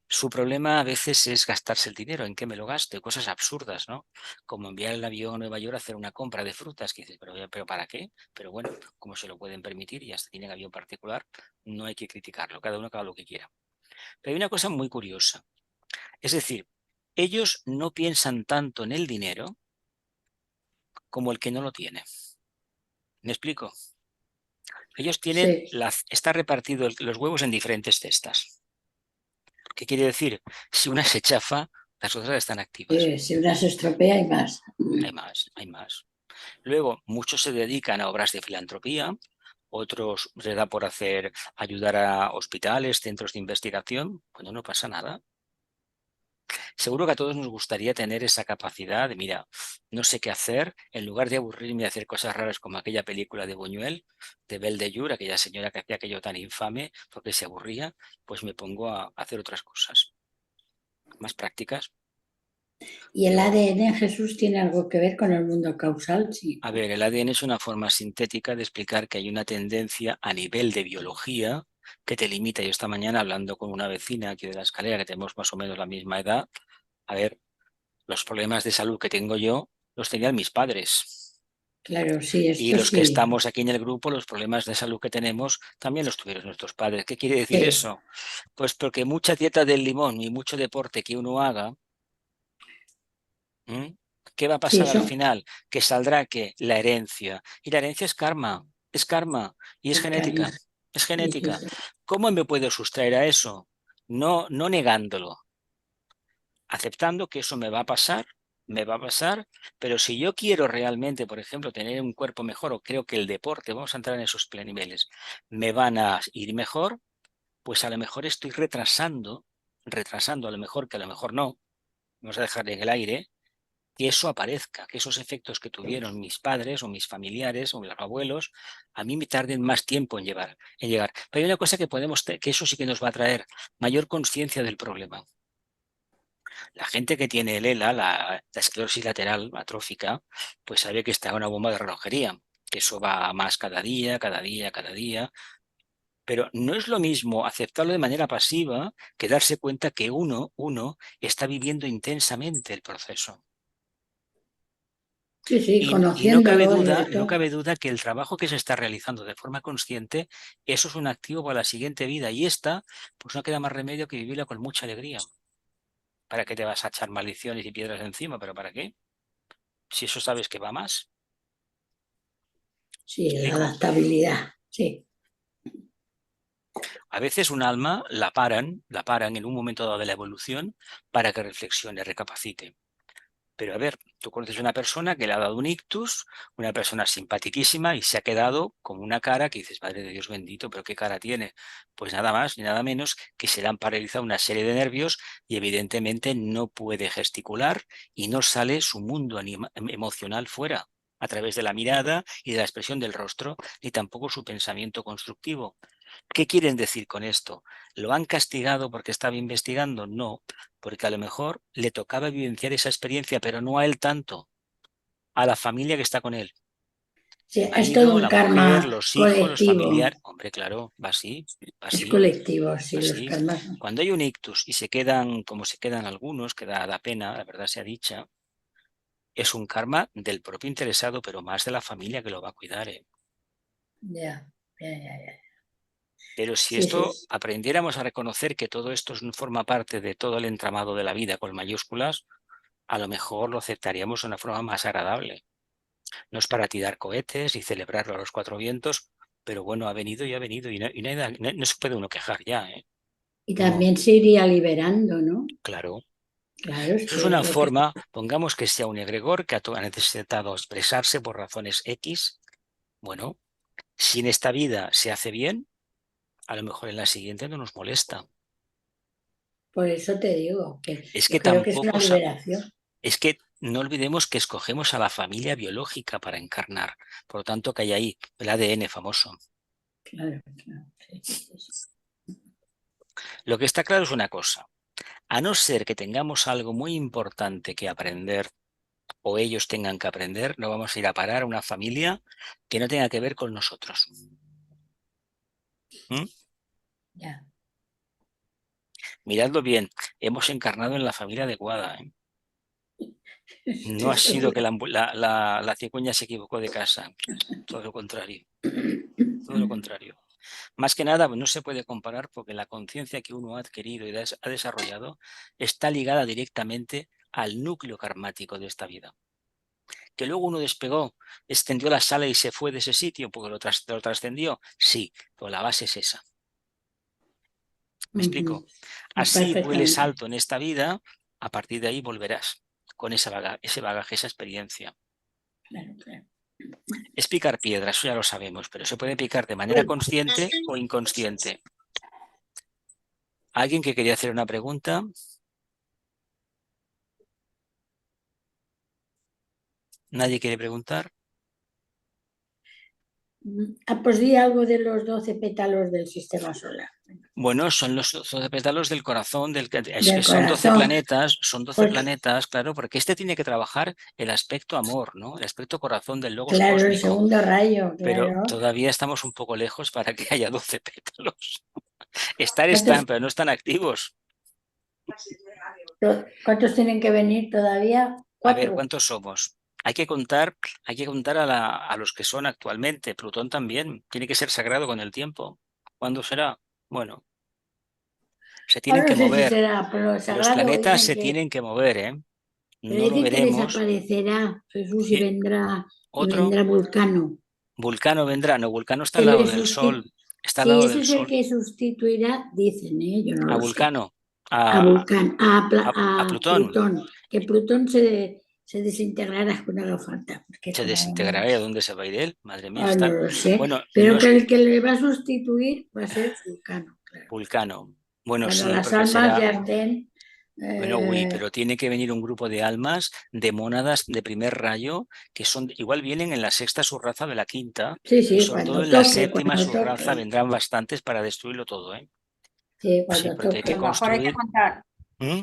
su problema a veces es gastarse el dinero, en qué me lo gaste, cosas absurdas, ¿no? Como enviar el avión a Nueva York a hacer una compra de frutas, que dices, pero ¿para qué? Pero bueno, como se lo pueden permitir y hasta tienen avión particular, no hay que criticarlo, cada uno haga lo que quiera. Pero hay una cosa muy curiosa, es decir, ellos no piensan tanto en el dinero como el que no lo tiene. ¿Me explico? Ellos tienen, Sí, está repartido los huevos en diferentes cestas. ¿Qué quiere decir? Si una se chafa, las otras están activas. si una se estropea hay más. Hay más, hay más. Luego, muchos se dedican a obras de filantropía, otros les da por ayudar a hospitales, centros de investigación. Bueno, no pasa nada. Seguro que a todos nos gustaría tener esa capacidad de, mira, no sé qué hacer, en lugar de aburrirme de hacer cosas raras como aquella película de Buñuel, de Belle de Jour, aquella señora que hacía aquello tan infame porque se aburría, pues me pongo a hacer otras cosas más prácticas. ¿Y el Yo, ADN, Jesús, tiene algo que ver con el mundo causal? Sí. a ver, el ADN es una forma sintética de explicar que hay una tendencia a nivel de biología que te limita. Yo esta mañana hablando con una vecina aquí de la escalera, que tenemos más o menos la misma edad, a ver, los problemas de salud que tengo yo los tenían mis padres. Claro, sí, Y esto los que sí. estamos aquí en el grupo, los problemas de salud que tenemos, también los tuvieron nuestros padres. ¿Qué quiere decir Sí, eso? Pues porque mucha dieta del limón y mucho deporte que uno haga, ¿m? ¿Qué va a sí, pasar al eso final? Que saldrá que la herencia. Y la herencia es karma y es es karma. genética. Es Sí, sí, genética. sí. ¿Cómo me puedo sustraer a eso? No, no negándolo, aceptando que eso me va a pasar, pero si yo quiero realmente, por ejemplo, tener un cuerpo mejor o creo que el deporte, vamos a entrar en esos niveles, me van a ir mejor, pues a lo mejor estoy retrasando a lo mejor que a lo mejor no, vamos a dejar en el aire, que eso aparezca, que esos efectos que tuvieron mis padres o mis familiares o mis abuelos, a mí me tarden más tiempo en llegar. Pero hay una cosa que que eso sí que nos va a traer mayor conciencia del problema. La gente que tiene el ELA, la esclerosis lateral atrófica, pues sabe que está en una bomba de relojería, que eso va a más cada día, cada día, cada día. Pero no es lo mismo aceptarlo de manera pasiva que darse cuenta que uno está viviendo intensamente el proceso. Sí, sí, Y conociéndolo sobre no todo. cabe duda que el trabajo que se está realizando de forma consciente, eso es un activo para la siguiente vida. Y esta, pues no queda más remedio que vivirla con mucha alegría. ¿Para qué te vas a echar maldiciones y piedras encima? ¿Pero para qué? Si eso sabes que va más. ¿Me Sí, la explico? adaptabilidad. Sí, A veces un alma la paran en un momento dado de la evolución para que reflexione, recapacite. Pero a ver, tú conoces una persona que le ha dado un ictus, una persona simpaticísima y se ha quedado con una cara que dices, Madre de Dios bendito, pero ¿qué cara tiene? Pues nada más ni nada menos que se le han paralizado una serie de nervios y evidentemente no puede gesticular y no sale su mundo emocional fuera a través de la mirada y de la expresión del rostro, ni tampoco su pensamiento constructivo. ¿Qué quieren decir con esto? ¿Lo han castigado porque estaba investigando? No, porque a lo mejor le tocaba vivenciar esa experiencia, pero no a él tanto, a la familia que está con él. sí, El es todo marido, un la mujer, karma los hijos, los colectivo. familiares. Hombre, claro, va así, va Es así, colectivo, va sí, los así. karmas. Cuando hay un ictus y se quedan como se quedan algunos, que da pena, la verdad sea dicha, es un karma del propio interesado, pero más de la familia que lo va a cuidar, ¿eh? Ya, ya, ya, ya. Pero si Sí, sí, esto aprendiéramos a reconocer que todo esto forma parte de todo el entramado de la vida con mayúsculas, a lo mejor lo aceptaríamos de una forma más agradable. No es para tirar cohetes y celebrarlo a los cuatro vientos, pero bueno, ha venido y ha venido no se puede uno quejar ya, ¿eh? y No, también se iría liberando, ¿no? claro. Claro, es Eso es que una es lo que... forma, pongamos que sea un egregor que ha necesitado expresarse por razones X. Bueno, si en esta vida se hace bien, a lo mejor en la siguiente no nos molesta. Por eso te digo que Es yo que creo que es una liberación. es que no olvidemos que escogemos a la familia biológica para encarnar. Por lo tanto, que hay ahí el ADN famoso. Claro, claro. Sí, sí, sí. Lo que está claro es una cosa. A no ser que tengamos algo muy importante que aprender o ellos tengan que aprender, no vamos a ir a parar a una familia que no tenga que ver con nosotros. ¿Mm? Ya. Miradlo bien, hemos encarnado en la familia adecuada, ¿eh? No ha Esto sido sí. que la cigüeña se equivocó de casa, todo lo contrario, todo lo contrario. Más que nada, no se puede comparar porque la conciencia que uno ha adquirido y ha desarrollado está ligada directamente al núcleo karmático de esta vida, que luego uno despegó, extendió la sala y se fue de ese sitio porque lo trascendió. Sí, pero la base es esa. ¿Me explico? Así vueles Perfectamente. alto en esta vida, a partir de ahí volverás con ese bagaje, esa experiencia. Claro, claro. Es picar piedra, eso ya lo sabemos, pero se puede picar de manera consciente o inconsciente. ¿Alguien que quería hacer una pregunta? ¿Nadie quiere preguntar? Pues di algo de los 12 pétalos del sistema solar. Bueno, son los 12 pétalos del corazón, es Del que son 12 corazón. planetas, Pues, claro, porque este tiene que trabajar el aspecto amor, ¿no? El aspecto corazón del logos claro, el cósmico, segundo rayo, pero claro. todavía estamos un poco lejos para que haya 12 pétalos. Estar ¿Cuántos, están, pero no están activos. cuántos tienen que venir todavía? A ver, 4. ¿cuántos somos? Hay que contar a los que son actualmente. Plutón también tiene que ser sagrado con el tiempo. ¿Cuándo será? Bueno, se tienen Ahora que no sé si mover. será, pero Los sagrado planetas dicen se tienen que mover, ¿eh? pero No lo dicen que veremos. desaparecerá Jesús ¿Qué? y Otro, vendrá Vulcano. Vulcano vendrá. No, Vulcano está al Que le lado del Sol. susti- Está al Sí, lado ese del es el Sol. que sustituirá, dicen, yo no A lo sé, Vulcano. a Vulcano, A a Plutón. Plutón, que Plutón se desintegrará cuando haga falta, porque Se como desintegrará. ¿Y a dónde se va a ir él? Madre mía, no están. lo sé, Bueno, no pero es que el que le va a sustituir va a ser Vulcano, claro. Vulcano. Bueno, Cuando sí, las porque almas será. ya estén, Bueno, uy, eh, pero tiene que venir un grupo de almas de mónadas de primer rayo que son, igual vienen en la sexta subraza de la quinta sí, y sí, sobre todo en la séptima cuando subraza toque, vendrán bastantes para destruirlo todo, ¿eh? sí, Sí, cuando porque hay A que lo toque. mejor hay que construir. contar, ¿Mm?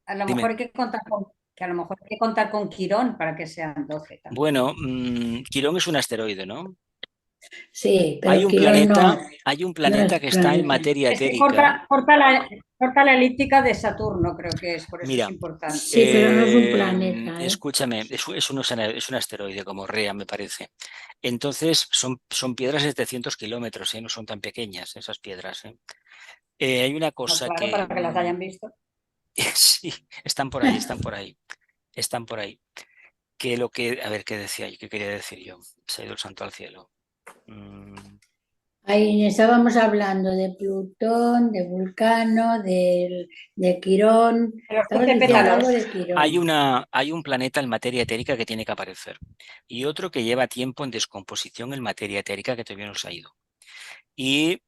a lo mejor Dime. hay que contar con, que a lo mejor hay que contar con Quirón para que sean 12 también. Bueno, Quirón es un asteroide, ¿no? Sí, pero Quirón Hay un no planeta es que está en planeta. materia Es que etérica. corta la elíptica de Saturno, creo que es, por eso es Mira, importante. Sí, pero no es un planeta, ¿eh? escúchame, es un asteroide como Rea, me parece. Entonces, son piedras de 700 kilómetros, ¿eh? No son tan pequeñas esas piedras, ¿eh? Hay una No, cosa claro, que para que las hayan visto. sí, están por ahí, están por ahí, están por ahí. Que lo que, a ver, ¿qué decía yo? ¿Qué quería decir yo? Se ha ido el santo al cielo. Mm, Ahí estábamos hablando de Plutón, de Vulcano, de Quirón. De los Estabas 12 diciendo no, algo pétalos. de Quirón. hay un planeta en materia etérica que tiene que aparecer y otro que lleva tiempo en descomposición en materia etérica que todavía no se ha ido. Y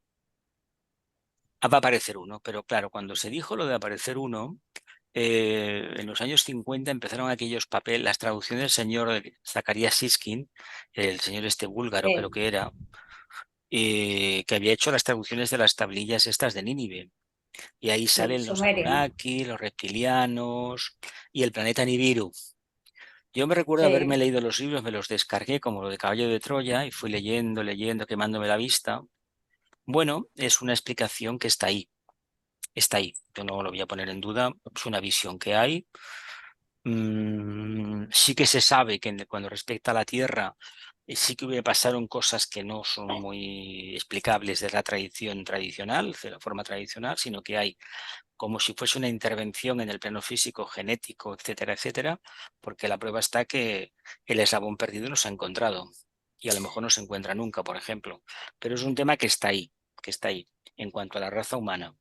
va a aparecer uno, pero claro, cuando se dijo lo de aparecer uno, en los años 50 empezaron aquellos papeles, las traducciones del señor Zacarías Siskin, el señor este búlgaro creo Sí, que era, que había hecho las traducciones de las tablillas estas de Nínive. Y ahí sí, salen los Sumerio. Anunnaki, los reptilianos y el planeta Nibiru. Yo me recuerdo haberme Sí. leído los libros, me los descargué como lo de Caballo de Troya y fui leyendo, leyendo, quemándome la vista. Bueno, es una explicación que está ahí. Está ahí. Yo no lo voy a poner en duda. Es una visión que hay. Sí que se sabe que cuando respecta a la Tierra, sí que pasaron cosas que no son muy explicables de la tradición tradicional, de la forma tradicional, sino que hay como si fuese una intervención en el plano físico, genético, etcétera, etcétera, porque la prueba está que el eslabón perdido no se ha encontrado y a lo mejor no se encuentra nunca, por ejemplo. Pero es un tema que está ahí, en cuanto a la raza humana.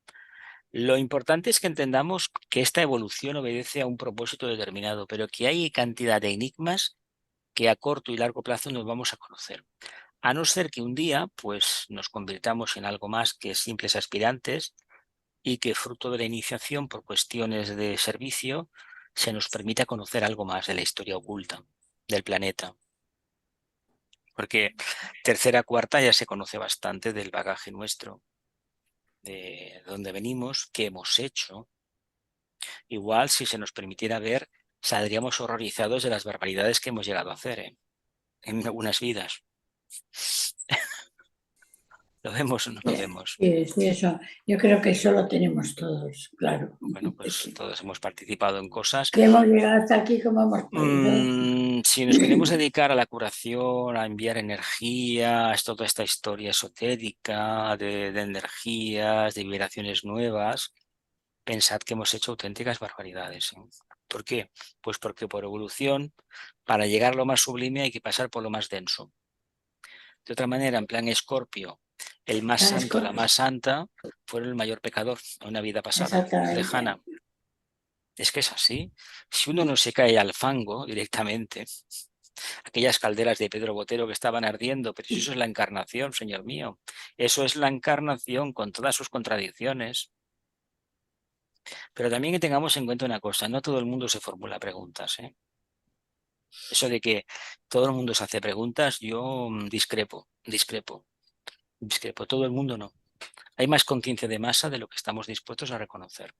Lo importante es que entendamos que esta evolución obedece a un propósito determinado, pero que hay cantidad de enigmas que a corto y largo plazo nos vamos a conocer. A no ser que un día pues, nos convirtamos en algo más que simples aspirantes y que fruto de la iniciación por cuestiones de servicio se nos permita conocer algo más de la historia oculta del planeta. Porque tercera, cuarta ya se conoce bastante del bagaje nuestro, de dónde venimos, qué hemos hecho. Igual, si se nos permitiera ver, saldríamos horrorizados de las barbaridades que hemos llegado a hacer, en algunas vidas. ¿Lo vemos o no lo vemos? Sí, eso. Yo creo que eso lo tenemos todos, claro. Bueno, pues todos hemos participado en cosas. Que hemos llegado hasta aquí como hemos podido. Si nos queremos dedicar a la curación, a enviar energía, a toda esta historia esotérica de energías, de vibraciones nuevas, pensad que hemos hecho auténticas barbaridades, ¿eh? ¿Por qué? Pues porque por evolución, para llegar a lo más sublime hay que pasar por lo más denso. De otra manera, en plan Escorpio, el más santo, la más santa, fueron el mayor pecador en una vida pasada, Exactamente. lejana. Es que es así. Si uno no se cae al fango directamente, aquellas calderas de Pedro Botero que estaban ardiendo, pero si eso es la encarnación, señor mío. Eso es la encarnación con todas sus contradicciones. Pero también que tengamos en cuenta una cosa, no todo el mundo se formula preguntas, ¿eh? Eso de que todo el mundo se hace preguntas, yo discrepo. Todo el mundo no. Hay más conciencia de masa de lo que estamos dispuestos a reconocer.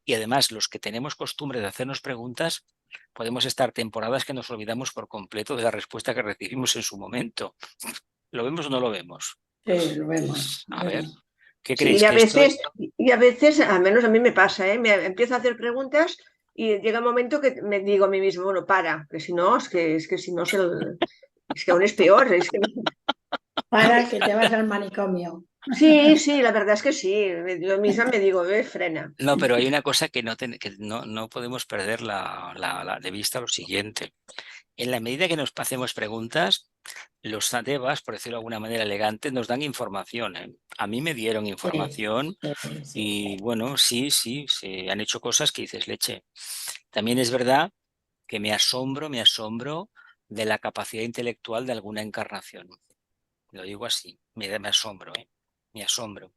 Y además, los que tenemos costumbre de hacernos preguntas, podemos estar temporadas que nos olvidamos por completo de la respuesta que recibimos en su momento. ¿Lo vemos o no lo vemos? Sí, lo vemos. A ver, ¿qué Sí, creéis que esto es? y a veces, al menos a mí me pasa, ¿eh? Me empiezo a hacer preguntas y llega un momento que me digo a mí mismo, bueno, para, que si no, es que si no es que aún es peor. Para que te vas al manicomio. Sí, sí, la verdad es que sí. Yo misma me digo, frena. No, pero hay una cosa que no podemos perder de vista lo siguiente. En la medida que nos hacemos preguntas, los devas, por decirlo de alguna manera elegante, nos dan información, ¿eh? A mí me dieron información y bueno, sí, se han hecho cosas que dices leche. También es verdad que me asombro de la capacidad intelectual de alguna encarnación. Lo digo así, me asombro, ¿eh? Me asombro.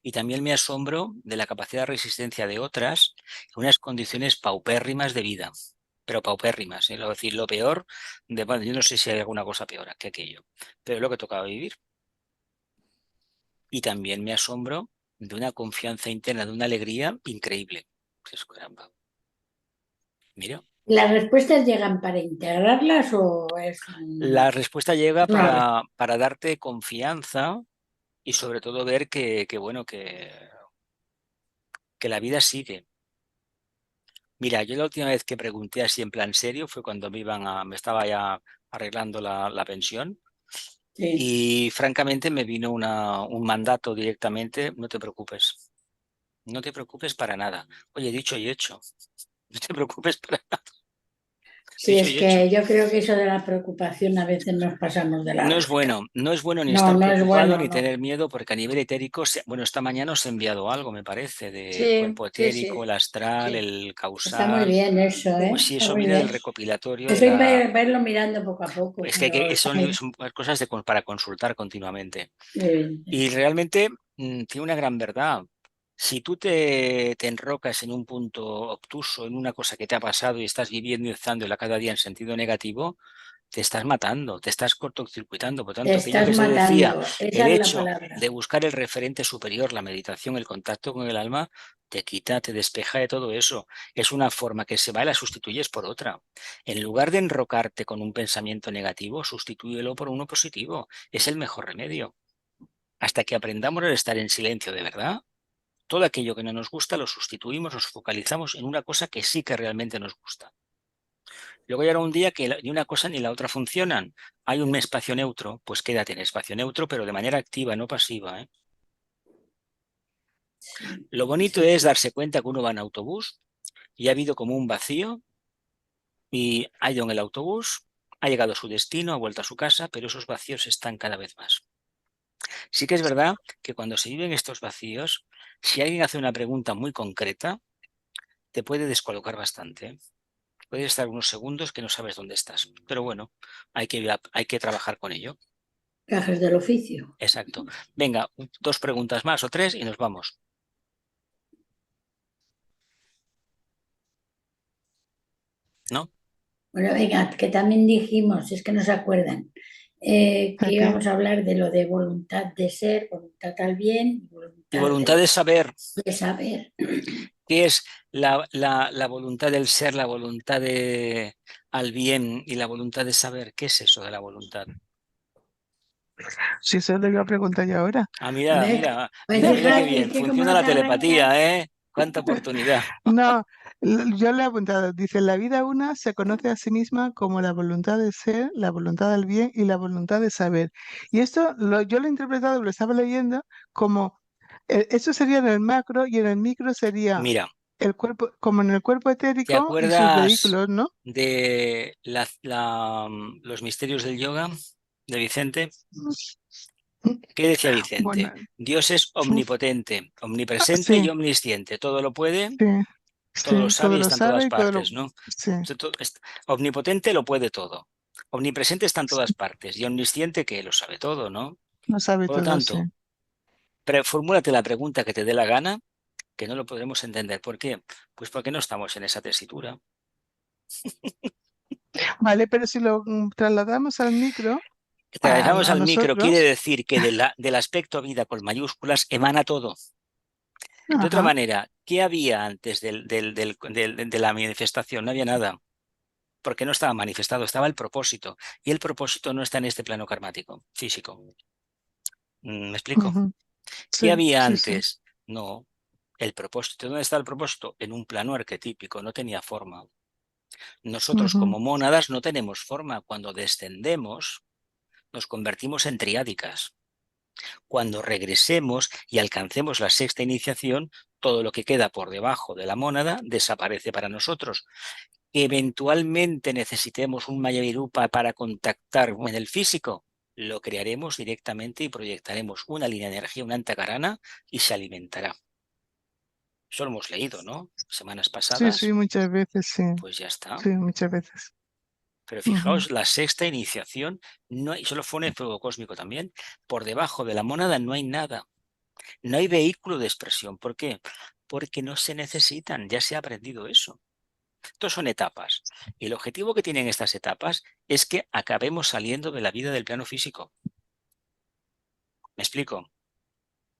Y también me asombro de la capacidad de resistencia de otras en unas condiciones paupérrimas de vida, pero paupérrimas, ¿eh? Es decir, lo peor, bueno, yo no sé si hay alguna cosa peor que aquello, pero es lo que tocaba vivir. Y también me asombro de una confianza interna, de una alegría increíble. Pues, caramba. Mira. ¿Las respuestas llegan para integrarlas o es La respuesta llega una... para darte confianza y sobre todo ver bueno, que la vida sigue. Mira, yo la última vez que pregunté así en plan serio fue cuando me estaba ya arreglando la pensión Sí. y francamente me vino un mandato directamente, no te preocupes para nada. Oye, dicho y hecho, no te preocupes para nada, Sí, dicho es y hecho. que yo creo que eso de la preocupación a veces nos pasamos de la No rosca. es bueno ni No, estar no es preocupado bueno, ni no. tener miedo porque a nivel etérico, bueno, esta mañana os he enviado algo, me parece, de Sí, cuerpo sí, etérico, sí, el astral, sí. el Está muy causal. bien eso, Pues ¿eh? sí, Está eso muy viene del bien. recopilatorio de Eso hay la... que irlo mirando poco a poco, Es pero que está son, muy bien. son cosas para consultar continuamente. Muy bien. Y realmente tiene una gran verdad. Si tú te enrocas en un punto obtuso, en una cosa que te ha pasado y estás viviendo y estándola cada día en sentido negativo, te estás matando, te estás cortocircuitando. Por Te tanto, aquello estás que se decía, matando, esa el es la hecho palabra. de buscar el referente superior, la meditación, el contacto con el alma, te quita, te despeja de todo eso. Es una forma que se va y la sustituyes por otra. En lugar de enrocarte con un pensamiento negativo, sustitúyelo por uno positivo. Es el mejor remedio. Hasta que aprendamos a estar en silencio de verdad, todo aquello que no nos gusta lo sustituimos, nos focalizamos en una cosa que sí que realmente nos gusta. Luego llegará un día que ni una cosa ni la otra funcionan. Hay un espacio neutro, pues quédate en espacio neutro, pero de manera activa, no pasiva, ¿eh? Sí, Lo bonito sí, es sí. darse cuenta que uno va en autobús y ha habido como un vacío y ha ido en el autobús, ha llegado a su destino, ha vuelto a su casa, pero esos vacíos están cada vez más. Sí que es verdad que cuando se viven estos vacíos, si alguien hace una pregunta muy concreta, te puede descolocar bastante, ¿eh? Puedes estar unos segundos que no sabes dónde estás. Pero bueno, hay que trabajar con ello. Cajas del oficio. Exacto. Venga, dos preguntas más o tres y nos vamos. ¿No? Bueno, venga, que también dijimos, es que no se acuerdan, que ¿De qué? íbamos a hablar de lo de voluntad de ser, voluntad al bien, Y voluntad voluntad de saber de saber. qué es la voluntad del ser, la voluntad al bien y la voluntad de saber. ¿Qué es eso de la voluntad? Si eso lo iba a preguntar yo ahora. Ah, ¿Ves? Pues mira qué fíjate, es bien. que como Funciona nos la arranca, telepatía, ¿eh? Cuánta oportunidad. No, yo le he apuntado, dice, la vida una se conoce a sí misma como la voluntad de ser, la voluntad del bien y la voluntad de saber. Y esto yo lo he interpretado, lo estaba leyendo como, eso sería en el macro y en el micro sería Mira, el cuerpo, como en el cuerpo ¿Te etérico y sus acuerdas vehículos, ¿no? de los misterios del yoga de Vicente? ¿Qué decía Bueno, Vicente? Dios es omnipotente, omnipresente y sí, omnisciente. Todo lo puede, sí, todo lo sí, sabe todo y lo está en todas sabe y todo lo... partes, ¿no? Sí, Omnipotente lo puede todo. Omnipresente está en todas partes. Y omnisciente que lo sabe todo, ¿no? lo sabe Por lo todo, sí. tanto, formúlate la pregunta que te dé la gana, que no lo podremos entender. ¿Por qué? Pues porque no estamos en esa tesitura. Vale, pero si lo trasladamos al micro, Trabajamos a al micro, quiere nosotros, decir que del aspecto vida con mayúsculas emana todo. De otra ajá, manera, ¿qué había antes de la manifestación? No había nada, porque no estaba manifestado, estaba el propósito. Y el propósito no está en este plano karmático, físico. ¿Me explico? ujú, ¿Qué sí, había sí, sí, antes? No, el propósito. ¿Dónde está el propósito? En un plano arquetípico, no tenía forma. Nosotros ujú, como mónadas no tenemos forma. Cuando descendemos, nos convertimos en triádicas. Cuando regresemos y alcancemos la sexta iniciación, todo lo que queda por debajo de la mónada desaparece para nosotros. Eventualmente necesitemos un Mayavirupa para contactar en el físico, lo crearemos directamente y proyectaremos una línea de energía, una antakarana, y se alimentará. Eso lo hemos leído, ¿no? Semanas sí, sí, pasadas, muchas veces, sí, pues ya está. sí, muchas veces. Pero Ujú, fijaos, la sexta iniciación, no hay, solo fue un fuego cósmico también, por debajo de la mónada no hay nada. No hay vehículo de expresión. ¿Por qué? Porque no se necesitan, ya se ha aprendido eso. Estos son etapas. Y el objetivo que tienen estas etapas es que acabemos saliendo de la vida del plano físico. ¿Me explico?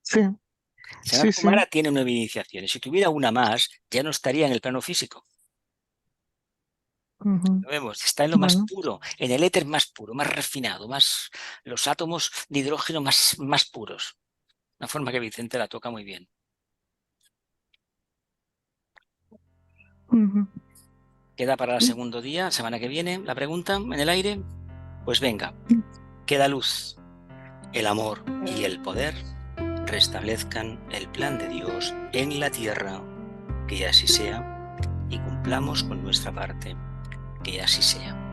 sí, Sanat sí, sí, Kumara tiene 9 iniciaciones. Si tuviera una más, ya no estaría en el plano físico. ujú, Lo vemos, está en lo más bueno, puro, en el éter más puro, más refinado, más los átomos de hidrógeno más puros. Una forma que Vicente la toca muy bien. ujú, ¿Queda para el segundo día, semana que viene, la pregunta en el aire? Pues venga, que la luz, el amor y el poder restablezcan el plan de Dios en la tierra, que así sea, y cumplamos con nuestra parte, que así sea.